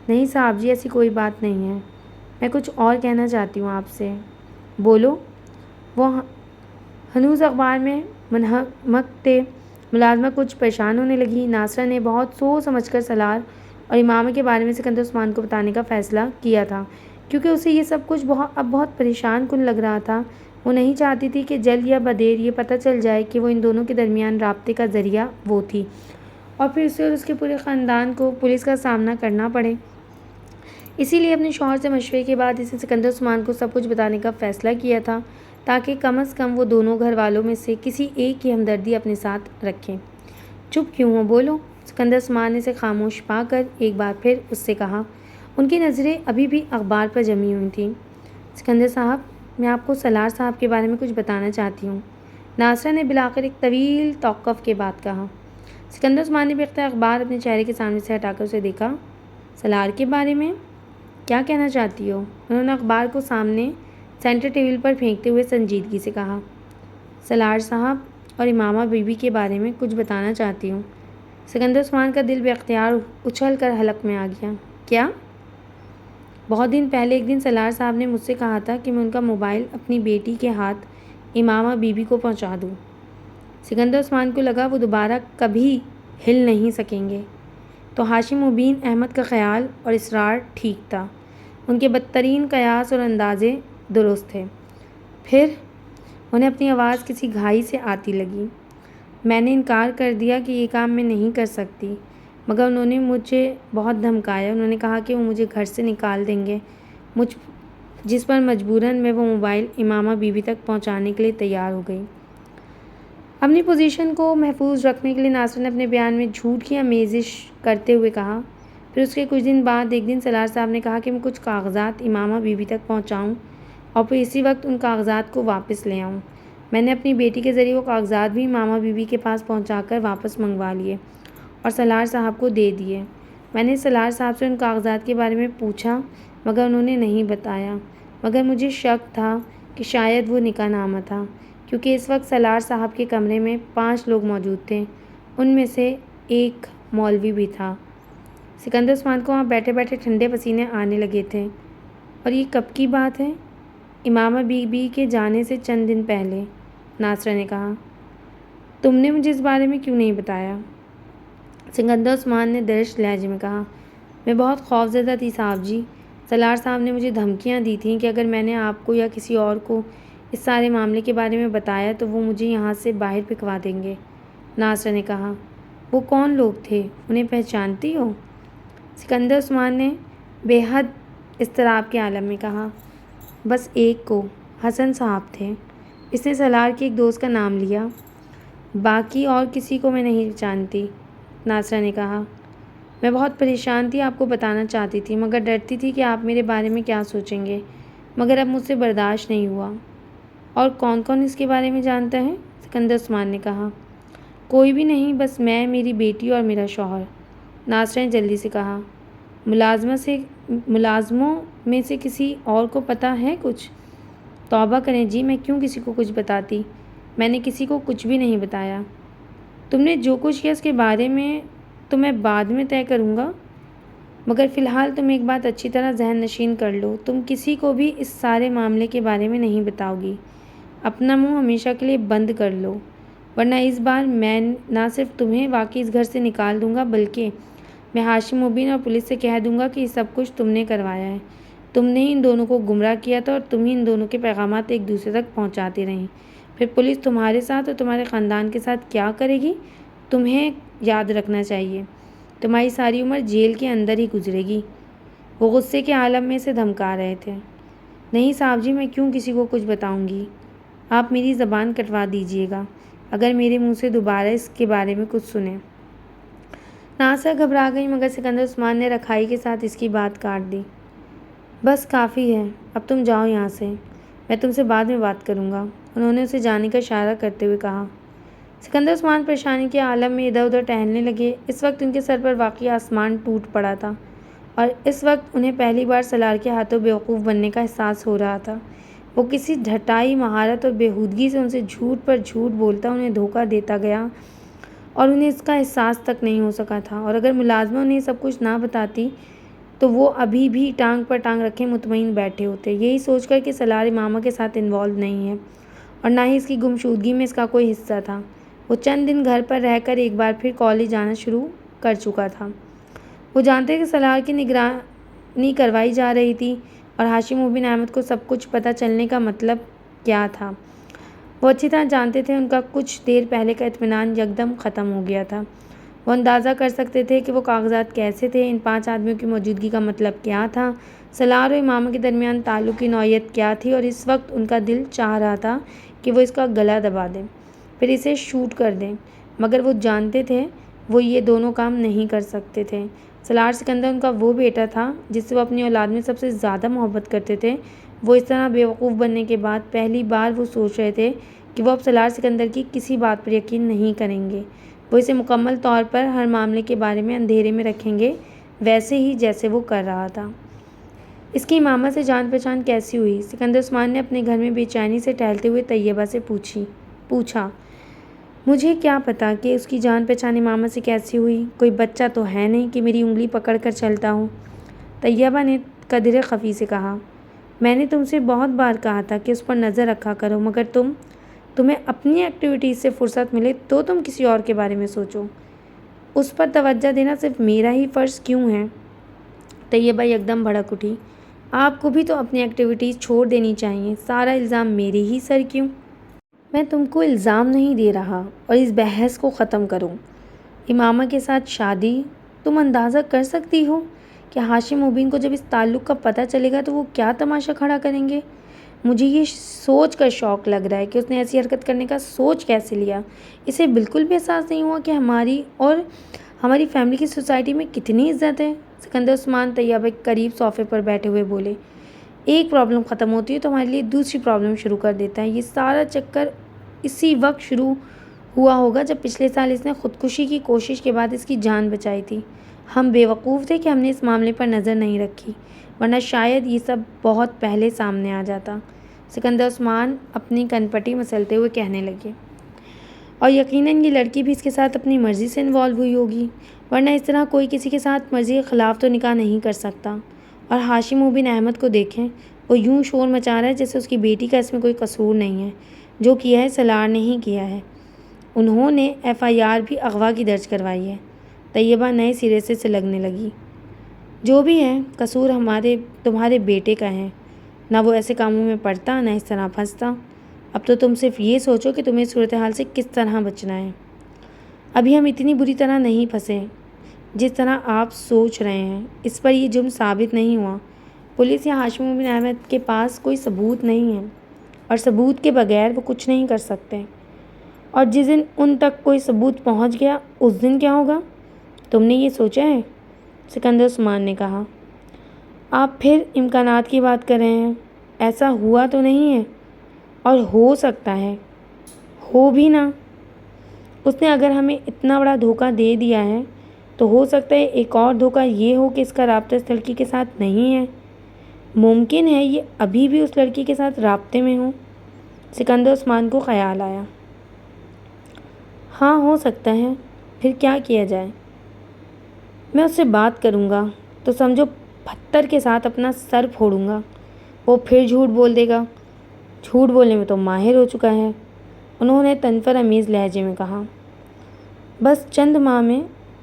نہیں صاحب جی، ایسی کوئی بات نہیں ہے، میں کچھ اور کہنا چاہتی ہوں آپ سے۔ بولو۔ وہ ہنوز اخبار میں منہمک تھے۔ ملازمہ کچھ پریشان ہونے لگی۔ ناصرہ نے بہت سوچ سمجھ کر سالار اور امامہ کے بارے میں سکندر عثمان کو بتانے کا فیصلہ کیا تھا، کیونکہ اسے یہ سب کچھ اب بہت پریشان کن لگ رہا تھا۔ وہ نہیں چاہتی تھی کہ جلد یا بدیر یہ پتہ چل جائے کہ وہ ان دونوں کے درمیان رابطے کا ذریعہ وہ تھی، اور پھر اسے اور اس کے پورے خاندان کو پولیس کا سامنا کرنا پڑے۔ اسی لیے اپنے شوہر سے مشورے کے بعد اس نے سکندر عثمان کو سب کچھ بتانے کا فیصلہ کیا تھا، تاکہ کم از کم وہ دونوں گھر والوں میں سے کسی ایک کی ہمدردی اپنے ساتھ رکھیں۔ چپ کیوں ہو، بولو، سکندر عثمان نے اسے خاموش پا کر ایک بار پھر اس سے کہا۔ ان کی نظریں ابھی بھی اخبار پر جمی ہوئی تھیں۔ سکندر صاحب، میں آپ کو سالار صاحب کے بارے میں کچھ بتانا چاہتی ہوں، ناصرہ نے بالآخر ایک طویل توقف کے بعد کہا۔ سکندر عثمان نے بھی اخبار اپنے چہرے کے سامنے سے ہٹا کر اسے دیکھا۔ سالار کے بارے میں کیا کہنا چاہتی ہو؟ انہوں نے اخبار کو سامنے سینٹر ٹیبل پر پھینکتے ہوئے سنجیدگی سے کہا۔ سالار صاحب اور امامہ بی بی کے بارے میں کچھ بتانا چاہتی ہوں۔ سکندر عثمان کا دل بے اختیار اچھل کر حلق میں آ گیا۔ کیا؟ بہت دن پہلے ایک دن سالار صاحب نے مجھ سے کہا تھا کہ میں ان کا موبائل اپنی بیٹی کے ہاتھ امامہ بی بی کو پہنچا دوں۔ سکندر عثمان کو لگا وہ دوبارہ کبھی ہل نہیں سکیں گے۔ تو ہاشم مبین احمد کا خیال اور اصرار ٹھیک تھا، ان کے بدترین قیاس اور اندازے درست تھے۔ پھر انہیں اپنی آواز کسی گھائی سے آتی لگی۔ میں نے انکار کر دیا کہ یہ کام میں نہیں کر سکتی، مگر انہوں نے مجھے بہت دھمکایا۔ انہوں نے کہا کہ وہ مجھے گھر سے نکال دیں گے، جس پر مجبوراً میں وہ موبائل امامہ بی بی تک پہنچانے کے لیے تیار ہو گئی۔ اپنی پوزیشن کو محفوظ رکھنے کے لیے ناصر نے اپنے بیان میں جھوٹ کی آمیزش کرتے ہوئے کہا۔ پھر اس کے کچھ دن بعد ایک دن سالار صاحب نے کہا کہ میں کچھ کاغذات امامہ بی بی تک پہنچاؤں اور پھر اسی وقت ان کاغذات کو واپس لے آؤں۔ میں نے اپنی بیٹی کے ذریعے وہ کاغذات بھی امامہ بی بی کے پاس پہنچا کر واپس منگوا لیے اور سالار صاحب کو دے دیے۔ میں نے سالار صاحب سے ان کاغذات کے بارے میں پوچھا، مگر انہوں نے نہیں بتایا، مگر مجھے شک تھا کہ شاید وہ نکاح نامہ تھا، کیونکہ اس وقت سالار صاحب کے کمرے میں 5 لوگ موجود تھے، ان میں سے ایک مولوی بھی تھا۔ سکندر عثمان کو وہاں بیٹھے بیٹھے ٹھنڈے پسینے آنے لگے تھے۔ اور یہ کب کی بات ہے؟ امامہ بی بی کے جانے سے چند دن پہلے، ناصرہ نے کہا۔ تم نے مجھے اس بارے میں کیوں نہیں بتایا؟ سکندر عثمان نے درشت لہجے میں کہا۔ میں بہت خوفزدہ تھی صاحب جی، سالار صاحب نے مجھے دھمکیاں دی تھیں کہ اگر میں نے آپ کو یا کسی اور کو اس سارے معاملے کے بارے میں بتایا تو وہ مجھے یہاں سے باہر پھینکوا دیں گے، ناصرہ نے کہا۔ وہ کون لوگ تھے؟ انہیں پہچانتی ہو؟ سکندر عثمان نے بے حد اضطراب کے عالم میں کہا۔ بس ایک کو، حسن صاحب تھے۔ اس نے سالار کے ایک دوست کا نام لیا۔ باقی اور کسی کو میں نہیں جانتی، ناصرہ نے کہا۔ میں بہت پریشان تھی، آپ کو بتانا چاہتی تھی، مگر ڈرتی تھی کہ آپ میرے بارے میں کیا سوچیں گے، مگر اب مجھ سے برداشت نہیں ہوا۔ اور کون کون اس کے بارے میں جانتا ہے؟ سکندر عثمان نے کہا۔ کوئی بھی نہیں، بس میں، میری بیٹی اور میرا شوہر، ناصرہ نے جلدی سے کہا۔ ملازموں میں سے کسی اور کو پتہ ہے کچھ؟ توبہ کریں جی، میں کیوں کسی کو کچھ بتاتی؟ میں نے کسی کو کچھ بھی نہیں بتایا۔ تم نے جو کچھ کیا اس کے بارے میں تو میں بعد میں طے کروں گا، مگر فی الحال تم ایک بات اچھی طرح ذہن نشین کر لو، تم کسی کو بھی اس سارے معاملے کے بارے میں نہیں بتاؤ گی۔ اپنا منہ ہمیشہ کے لیے بند کر لو، ورنہ اس بار میں نہ صرف تمہیں واقعی اس گھر سے نکال دوں گا، بلکہ میں ہاشم مبین اور پولیس سے کہہ دوں گا کہ یہ سب کچھ تم نے کروایا ہے، تم نے ہی ان دونوں کو گمراہ کیا تھا اور تم ہی ان دونوں کے پیغامات ایک دوسرے تک پہنچاتے رہیں۔ پھر پولیس تمہارے ساتھ اور تمہارے خاندان کے ساتھ کیا کرے گی، تمہیں یاد رکھنا چاہیے، تمہاری ساری عمر جیل کے اندر ہی گزرے گی۔ وہ غصے کے عالم میں سے دھمکا رہے تھے۔ نہیں صاحب جی، میں کیوں کسی کو کچھ بتاؤں گی؟ آپ میری زبان کٹوا دیجیے گا اگر میرے منہ سے دوبارہ اس کے بارے میں کچھ سنیں۔ ناصرہ گھبرا گئی، مگر سکندر عثمان نے رکھائی کے ساتھ اس کی بات کاٹ دی۔ بس کافی ہے، اب تم جاؤ یہاں سے، میں تم سے بعد میں بات کروں گا، انہوں نے اسے جانے کا اشارہ کرتے ہوئے کہا۔ سکندر عثمان پریشانی کے عالم میں ادھر ادھر ٹہلنے لگے۔ اس وقت ان کے سر پر واقعی آسمان ٹوٹ پڑا تھا، اور اس وقت انہیں پہلی بار سالار کے ہاتھوں بیوقوف بننے کا احساس ہو رہا تھا۔ وہ کسی ڈھٹائی، مہارت اور بےہودگی سے ان سے جھوٹ پر جھوٹ بولتا انہیں دھوکہ دیتا گیا، اور انہیں اس کا احساس تک نہیں ہو سکا تھا۔ اور اگر ملازمہ انہیں سب کچھ نہ بتاتی تو وہ ابھی بھی ٹانگ پر ٹانگ رکھے مطمئن بیٹھے ہوتے، یہی سوچ کر کہ سالار امامہ کے ساتھ انوالو نہیں ہے اور نہ ہی اس کی گمشدگی میں اس کا کوئی حصہ تھا۔ وہ چند دن گھر پر رہ کر ایک بار پھر کالج جانا شروع کر چکا تھا۔ وہ جانتے کہ سالار کی نگرانی کروائی جا رہی تھی، اور ہاشم مبین احمد کو سب کچھ پتہ چلنے کا مطلب کیا تھا۔ وہ اچھی طرح جانتے تھے ان کا کچھ دیر پہلے کا اطمینان یکدم ختم ہو گیا تھا۔ وہ اندازہ کر سکتے تھے کہ وہ کاغذات کیسے تھے، ان 5 آدمیوں کی موجودگی کا مطلب کیا تھا، سالار اور امامہ کے درمیان تعلق کی نوعیت کیا تھی، اور اس وقت ان کا دل چاہ رہا تھا کہ وہ اس کا گلا دبا دیں، پھر اسے شوٹ کر دیں، مگر وہ جانتے تھے وہ یہ دونوں کام نہیں کر سکتے تھے۔ سالار سکندر ان کا وہ بیٹا تھا جس سے وہ اپنی اولاد میں سب سے زیادہ محبت کرتے تھے۔ وہ اس طرح بیوقوف بننے کے بعد پہلی بار وہ سوچ رہے تھے کہ وہ اب سالار سکندر کی کسی بات پر یقین نہیں کریں گے۔ وہ اسے مکمل طور پر ہر معاملے کے بارے میں اندھیرے میں رکھیں گے، ویسے ہی جیسے وہ کر رہا تھا۔ اس کی امامہ سے جان پہچان کیسی ہوئی؟ سکندر عثمان نے اپنے گھر میں بے چینی سے ٹہلتے ہوئے طیبہ سے پوچھا۔ مجھے کیا پتا کہ اس کی جان پہچان امامہ سے کیسی ہوئی؟ کوئی بچہ تو ہے نہیں کہ میری انگلی پکڑ کر چلتا ہوں، طیبہ نے قدرے خفی سے کہا۔ میں نے تم سے بہت بار کہا تھا کہ اس پر نظر رکھا کرو، مگر تمہیں اپنی ایکٹیویٹیز سے فرصت ملے تو تم کسی اور کے بارے میں سوچو۔ اس پر توجہ دینا صرف میرا ہی فرض کیوں ہے؟ طیبہ یکدم بھڑک اٹھی۔ آپ کو بھی تو اپنی ایکٹیویٹیز چھوڑ دینی چاہیے، سارا الزام میرے ہی سر کیوں؟ میں تم کو الزام نہیں دے رہا، اور اس بحث کو ختم کرو۔ امامہ کے ساتھ شادی؟ تم اندازہ کر سکتی ہو کہ ہاشم مبین کو جب اس تعلق کا پتہ چلے گا تو وہ کیا تماشا کھڑا کریں گے؟ مجھے یہ سوچ کر شوق لگ رہا ہے کہ اس نے ایسی حرکت کرنے کا سوچ کیسے لیا۔ اسے بالکل بھی احساس نہیں ہوا کہ ہماری اور ہماری فیملی کی سوسائٹی میں کتنی عزت ہے۔ سکندر عثمان طیبہ کے قریب صوفے پر بیٹھے ہوئے بولے۔ ایک پرابلم ختم ہوتی ہے تو ہمارے لیے دوسری پرابلم شروع کر دیتا ہے۔ یہ سارا چکر اسی وقت شروع ہوا ہوگا جب پچھلے سال اس نے خودکشی کی کوشش کے بعد اس کی جان بچائی تھی۔ ہم بیوقوف تھے کہ ہم نے اس معاملے پر نظر نہیں رکھی، ورنہ شاید یہ سب بہت پہلے سامنے آ جاتا۔ سکندر عثمان اپنی کنپٹی مسلتے ہوئے کہنے لگے۔ اور یقیناً یہ لڑکی بھی اس کے ساتھ اپنی مرضی سے انوالو ہوئی ہوگی، ورنہ اس طرح کوئی کسی کے ساتھ مرضی کے خلاف تو نکاح نہیں کر سکتا۔ اور ہاشم مبین احمد کو دیکھیں، وہ یوں شور مچا رہا ہے جیسے اس کی بیٹی کا اس میں کوئی قصور نہیں ہے۔ جو کیا ہے سالار نے ہی کیا ہے، انہوں نے FIR بھی اغوا کی درج کروائی ہے۔ طیبہ نئے سرے سے لگنے لگی۔ جو بھی ہے، قصور تمہارے بیٹے کا ہے، نہ وہ ایسے کاموں میں پڑتا، نہ اس طرح پھنستا۔ اب تو تم صرف یہ سوچو کہ تمہیں صورتحال سے کس طرح بچنا ہے۔ ابھی ہم اتنی بری طرح نہیں پھنسے جس طرح آپ سوچ رہے ہیں۔ اس پر یہ جرم ثابت نہیں ہوا۔ پولیس یا ہاشم مبین احمد کے پاس کوئی ثبوت نہیں ہے، اور ثبوت کے بغیر وہ کچھ نہیں کر سکتے۔ اور جس دن ان تک کوئی ثبوت پہنچ گیا، اس دن کیا ہوگا؟ تم نے یہ سوچا ہے؟ سکندر عثمان نے کہا۔ آپ پھر امکانات کی بات کر رہے ہیں؟ ایسا ہوا تو نہیں ہے، اور ہو سکتا ہے، ہو بھی نہ۔ اس نے اگر ہمیں اتنا بڑا دھوکہ دے دیا ہے تو ہو سکتا ہے ایک اور دھوکہ یہ ہو کہ اس کا رابطہ اس لڑکی کے ساتھ نہیں ہے۔ ممکن ہے یہ ابھی بھی اس لڑکی کے ساتھ رابطے میں ہوں۔ سکندر عثمان کو خیال آیا۔ ہاں ہو سکتا ہے، پھر کیا کیا جائے؟ میں اس سے بات کروں گا تو سمجھو پتھر کے ساتھ اپنا سر پھوڑوں گا۔ وہ پھر جھوٹ بول دے گا۔ جھوٹ بولنے میں تو ماہر ہو چکا ہے، انہوں نے تنفر امیز لہجے میں کہا۔ بس چند ماہ میں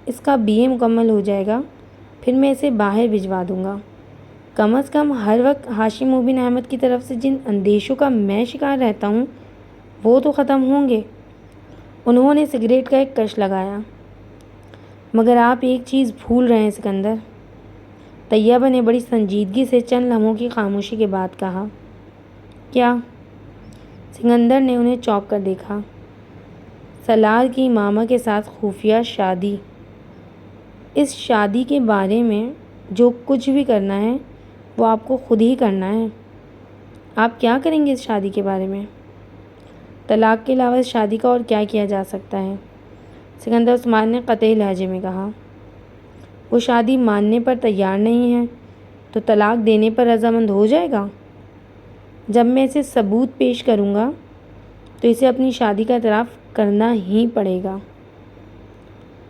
اس کا BA مکمل ہو جائے گا، پھر میں اسے باہر بھجوا دوں گا۔ کم از کم ہر وقت ہاشم مبین احمد کی طرف سے جن اندیشوں کا میں شکار رہتا ہوں وہ تو ختم ہوں گے۔ انہوں نے سگریٹ کا ایک کش لگایا۔ مگر آپ ایک چیز بھول رہے ہیں سکندر۔ طیبہ نے بڑی سنجیدگی سے چند لمحوں کی خاموشی کے بعد کہا، کیا؟ سکندر نے انہیں چونک کر دیکھا۔ سالار کی ماما کے ساتھ خفیہ شادی۔ اس شادی کے بارے میں جو کچھ بھی کرنا ہے وہ آپ کو خود ہی کرنا ہے۔ آپ کیا کریں گے اس شادی کے بارے میں؟ طلاق کے علاوہ اس شادی کا اور کیا کیا جا سکتا ہے؟ سکندر عثمان نے قطعی لہجے میں کہا۔ وہ شادی ماننے پر تیار نہیں ہے تو طلاق دینے پر رضامند ہو جائے گا؟ جب میں اسے ثبوت پیش کروں گا تو اسے اپنی شادی کا اعتراف کرنا ہی پڑے گا،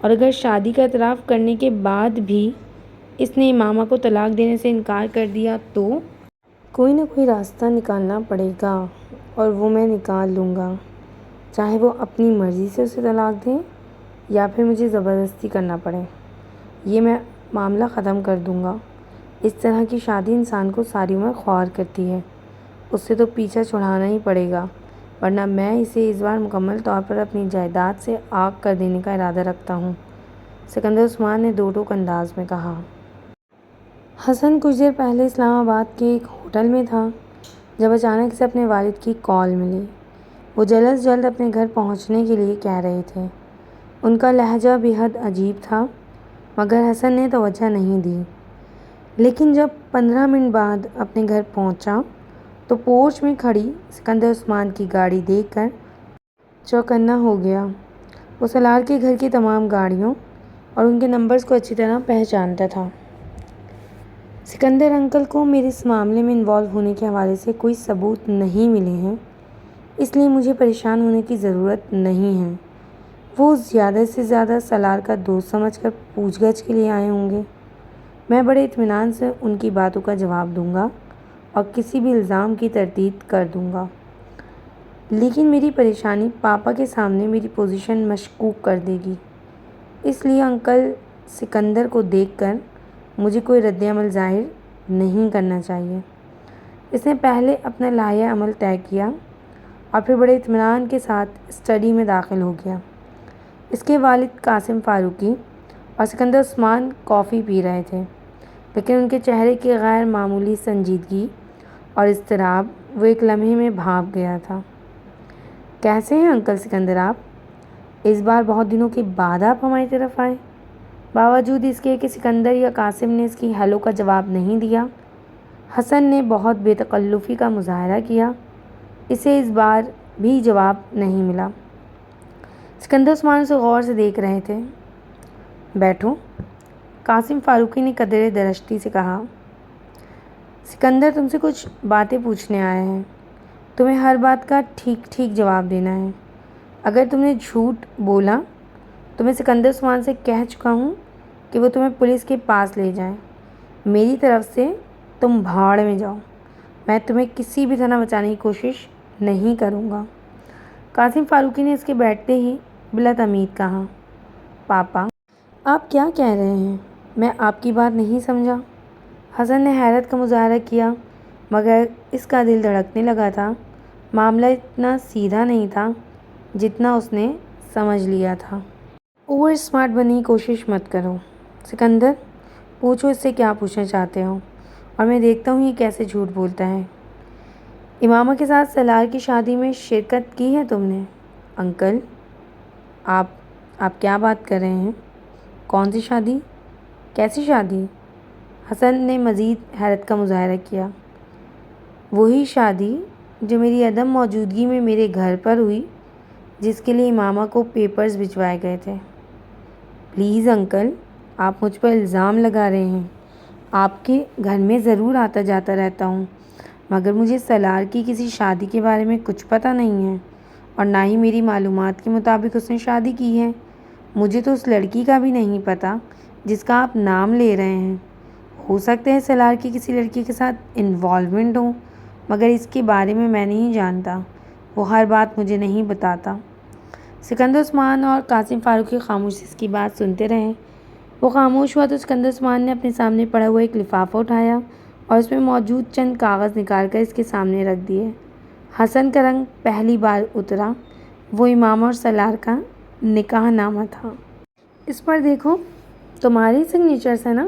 اور اگر شادی کا اعتراف کرنے کے بعد بھی اس نے امامہ کو طلاق دینے سے انکار کر دیا تو کوئی نہ کوئی راستہ نکالنا پڑے گا، اور وہ میں نکال لوں گا، چاہے وہ اپنی مرضی سے اسے طلاق دیں یا پھر مجھے زبردستی کرنا پڑے۔ یہ میں معاملہ ختم کر دوں گا۔ اس طرح کی شادی انسان کو ساری عمر خوار کرتی ہے، اس سے تو پیچھا چھڑانا ہی پڑے گا، ورنہ میں اسے اس بار مکمل طور پر اپنی جائیداد سے آگ کر دینے کا ارادہ رکھتا ہوں، سکندر عثمان نے دو ٹوک انداز میں کہا۔ حسن کچھ دیر پہلے اسلام آباد کے ایک ہوٹل میں تھا جب اچانک سے اپنے والد کی کال ملی۔ وہ جلد از جلد اپنے گھر پہنچنے کے لیے کہہ رہے تھے۔ ان کا لہجہ بے حد عجیب تھا، مگر حسن نے توجہ نہیں دی۔ لیکن جب 15 منٹ بعد اپنے گھر پہنچا تو پورچ میں کھڑی سکندر عثمان کی گاڑی دیکھ کر چوکنا ہو گیا۔ وہ سالار کے گھر کی تمام گاڑیوں اور ان کے نمبرز کو اچھی طرح پہچانتا تھا۔ سکندر انکل کو میرے اس معاملے میں انوالو ہونے کے حوالے سے کوئی ثبوت نہیں ملے ہیں، اس لیے مجھے پریشان ہونے کی ضرورت نہیں ہے۔ وہ زیادہ سے زیادہ سالار کا دوست سمجھ کر پوچھ گچھ کے لیے آئے ہوں گے۔ میں بڑے اطمینان سے ان کی باتوں کا جواب دوں گا اور کسی بھی الزام کی تردید کر دوں گا، لیکن میری پریشانی پاپا کے سامنے میری پوزیشن مشکوک کر دے گی، اس لیے انکل سکندر کو دیکھ کر مجھے کوئی رد عمل ظاہر نہیں کرنا چاہیے۔ اس نے پہلے اپنا لائحہ عمل طے کیا اور پھر بڑے اطمینان کے ساتھ اسٹڈی میں داخل ہو گیا۔ اس کے والد قاسم فاروقی اور سکندر عثمان کافی پی رہے تھے، لیکن ان کے چہرے کی غیر معمولی سنجیدگی اور اضطراب وہ ایک لمحے میں بھاپ گیا تھا۔ کیسے ہیں انکل سکندر آپ؟ اس بار بہت دنوں کے بعد آپ ہماری طرف آئے۔ باوجود اس کے کہ سکندر یا قاسم نے اس کی ہیلو کا جواب نہیں دیا، حسن نے بہت بے تکلفی کا مظاہرہ کیا۔ اسے اس بار بھی جواب نہیں ملا۔ سکندر عثمان اسے غور سے دیکھ رہے تھے۔ بیٹھو، قاسم فاروقی نے قدرے درشتی سے کہا۔ سکندر تم سے کچھ باتیں پوچھنے آیا ہے، تمہیں ہر بات کا ٹھیک ٹھیک جواب دینا ہے۔ اگر تم نے جھوٹ بولا تو میں سکندر عثمان سے کہہ چکا ہوں کہ وہ تمہیں پولیس کے پاس لے جائیں۔ میری طرف سے تم بھاڑ میں جاؤ، میں تمہیں کسی بھی طرح بچانے کی کوشش نہیں کروں گا۔ قاسم فاروقی نے اس کے بیٹھتے ہی بلا تمید کہا۔ پاپا، آپ کیا کہہ رہے ہیں؟ میں آپ کی بات نہیں سمجھا۔ حسن نے حیرت کا مظاہرہ کیا، مگر اس کا دل دھڑکنے لگا تھا۔ معاملہ اتنا سیدھا نہیں تھا جتنا اس نے سمجھ لیا تھا۔ اوور اسمارٹ بننے کی کوشش مت کرو سکندر، پوچھو اس سے کیا پوچھنا چاہتے ہو، اور میں دیکھتا ہوں یہ کیسے جھوٹ بولتا ہے۔ امامہ کے ساتھ سالار کی شادی میں شرکت کی ہے تم نے؟ انکل، آپ کیا بات کر رہے ہیں؟ کون سی شادی؟ کیسی شادی؟ حسن نے مزید حیرت کا مظاہرہ کیا۔ وہی شادی جو میری عدم موجودگی میں میرے گھر پر ہوئی، جس کے لیے امامہ کو پیپرز بھجوائے گئے تھے۔ پلیز انکل، آپ مجھ پر الزام لگا رہے ہیں۔ آپ کے گھر میں ضرور آتا جاتا رہتا ہوں، مگر مجھے سالار کی کسی شادی کے بارے میں کچھ پتہ نہیں ہے، اور نہ ہی میری معلومات کے مطابق اس نے شادی کی ہے۔ مجھے تو اس لڑکی کا بھی نہیں پتہ جس کا آپ نام لے رہے ہیں۔ ہو سکتا ہے سالار کی کسی لڑکی کے ساتھ انوالومنٹ ہو، مگر اس کے بارے میں نہیں جانتا۔ وہ ہر بات مجھے نہیں بتاتا۔ سکندر عثمان اور قاسم فاروقی خاموشی سے اس کی بات سنتے رہے۔ وہ خاموش ہوا تو سکندر عثمان نے اپنے سامنے پڑا ہوا ایک لفافہ اٹھایا اور اس میں موجود چند کاغذ نکال کر اس کے سامنے رکھ دیے۔ حسن کا رنگ پہلی بار اترا۔ وہ امامہ اور سالار کا نکاح نامہ تھا۔ اس پر دیکھو، تمہاری سگنیچرز ہے نا؟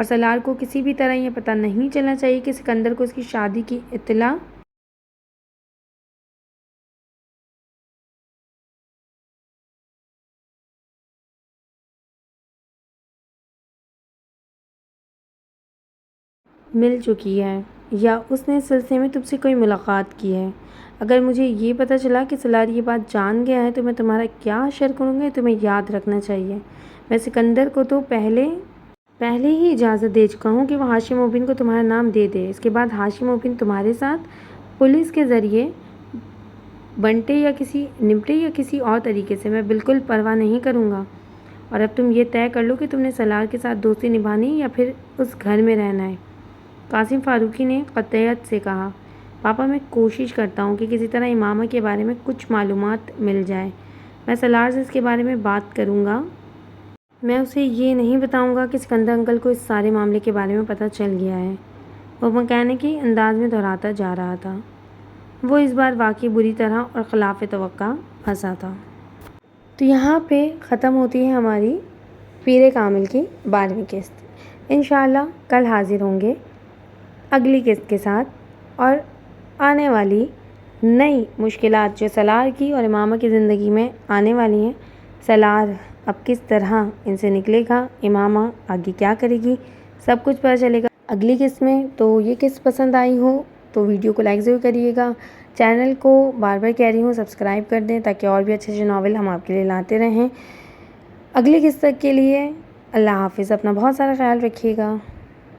اور سالار کو کسی بھی طرح یہ پتہ نہیں چلنا چاہیے کہ سکندر کو اس کی شادی کی اطلاع مل چکی ہے یا اس نے اس سلسلے میں تم سے کوئی ملاقات کی ہے۔ اگر مجھے یہ پتہ چلا کہ سالار یہ بات جان گیا ہے تو میں تمہارا کیا اشر کروں گا، تمہیں یاد رکھنا چاہیے۔ میں سکندر کو تو پہلے ہی اجازت دے چکا ہوں کہ وہ ہاشم مبین کو تمہارا نام دے دے۔ اس کے بعد ہاشم مبین تمہارے ساتھ پولیس کے ذریعے نمٹے یا کسی اور طریقے سے، میں بالکل پرواہ نہیں کروں گا۔ اور اب تم یہ طے کر لو کہ تم نے سالار کے ساتھ دوستی نبھانی یا پھر اس گھر میں رہنا ہے۔ قاسم فاروقی نے قطعیت سے کہا۔ پاپا، میں کوشش کرتا ہوں کہ کسی طرح امامہ کے بارے میں کچھ معلومات مل جائے۔ میں سالار سے اس کے بارے میں بات کروں گا۔ میں اسے یہ نہیں بتاؤں گا کہ سکندر انکل کو اس سارے معاملے کے بارے میں پتہ چل گیا ہے، وہ مکینیکی انداز میں دہراتا جا رہا تھا۔ وہ اس بار واقعی بری طرح اور خلاف توقع پھنسا تھا۔ تو یہاں پہ ختم ہوتی ہے ہماری پیر کامل کی 12ویں قسط۔ انشاءاللہ کل حاضر ہوں گے اگلی قسط کے ساتھ، اور آنے والی نئی مشکلات جو سالار کی اور امامہ کی زندگی میں آنے والی ہیں، سالار اب کس طرح ان سے نکلے گا، امامہ آگے کیا کرے گی، سب کچھ پتہ چلے گا اگلی قسط میں۔ تو یہ قسط پسند آئی ہو تو ویڈیو کو لائک ضرور کریے گا، چینل کو بار بار کہہ رہی ہوں سبسکرائب کر دیں تاکہ اور بھی اچھے ناول ہم آپ کے لیے لاتے رہیں۔ اگلی قسط تک کے لیے اللہ حافظ، اپنا بہت سارا خیال رکھیے گا۔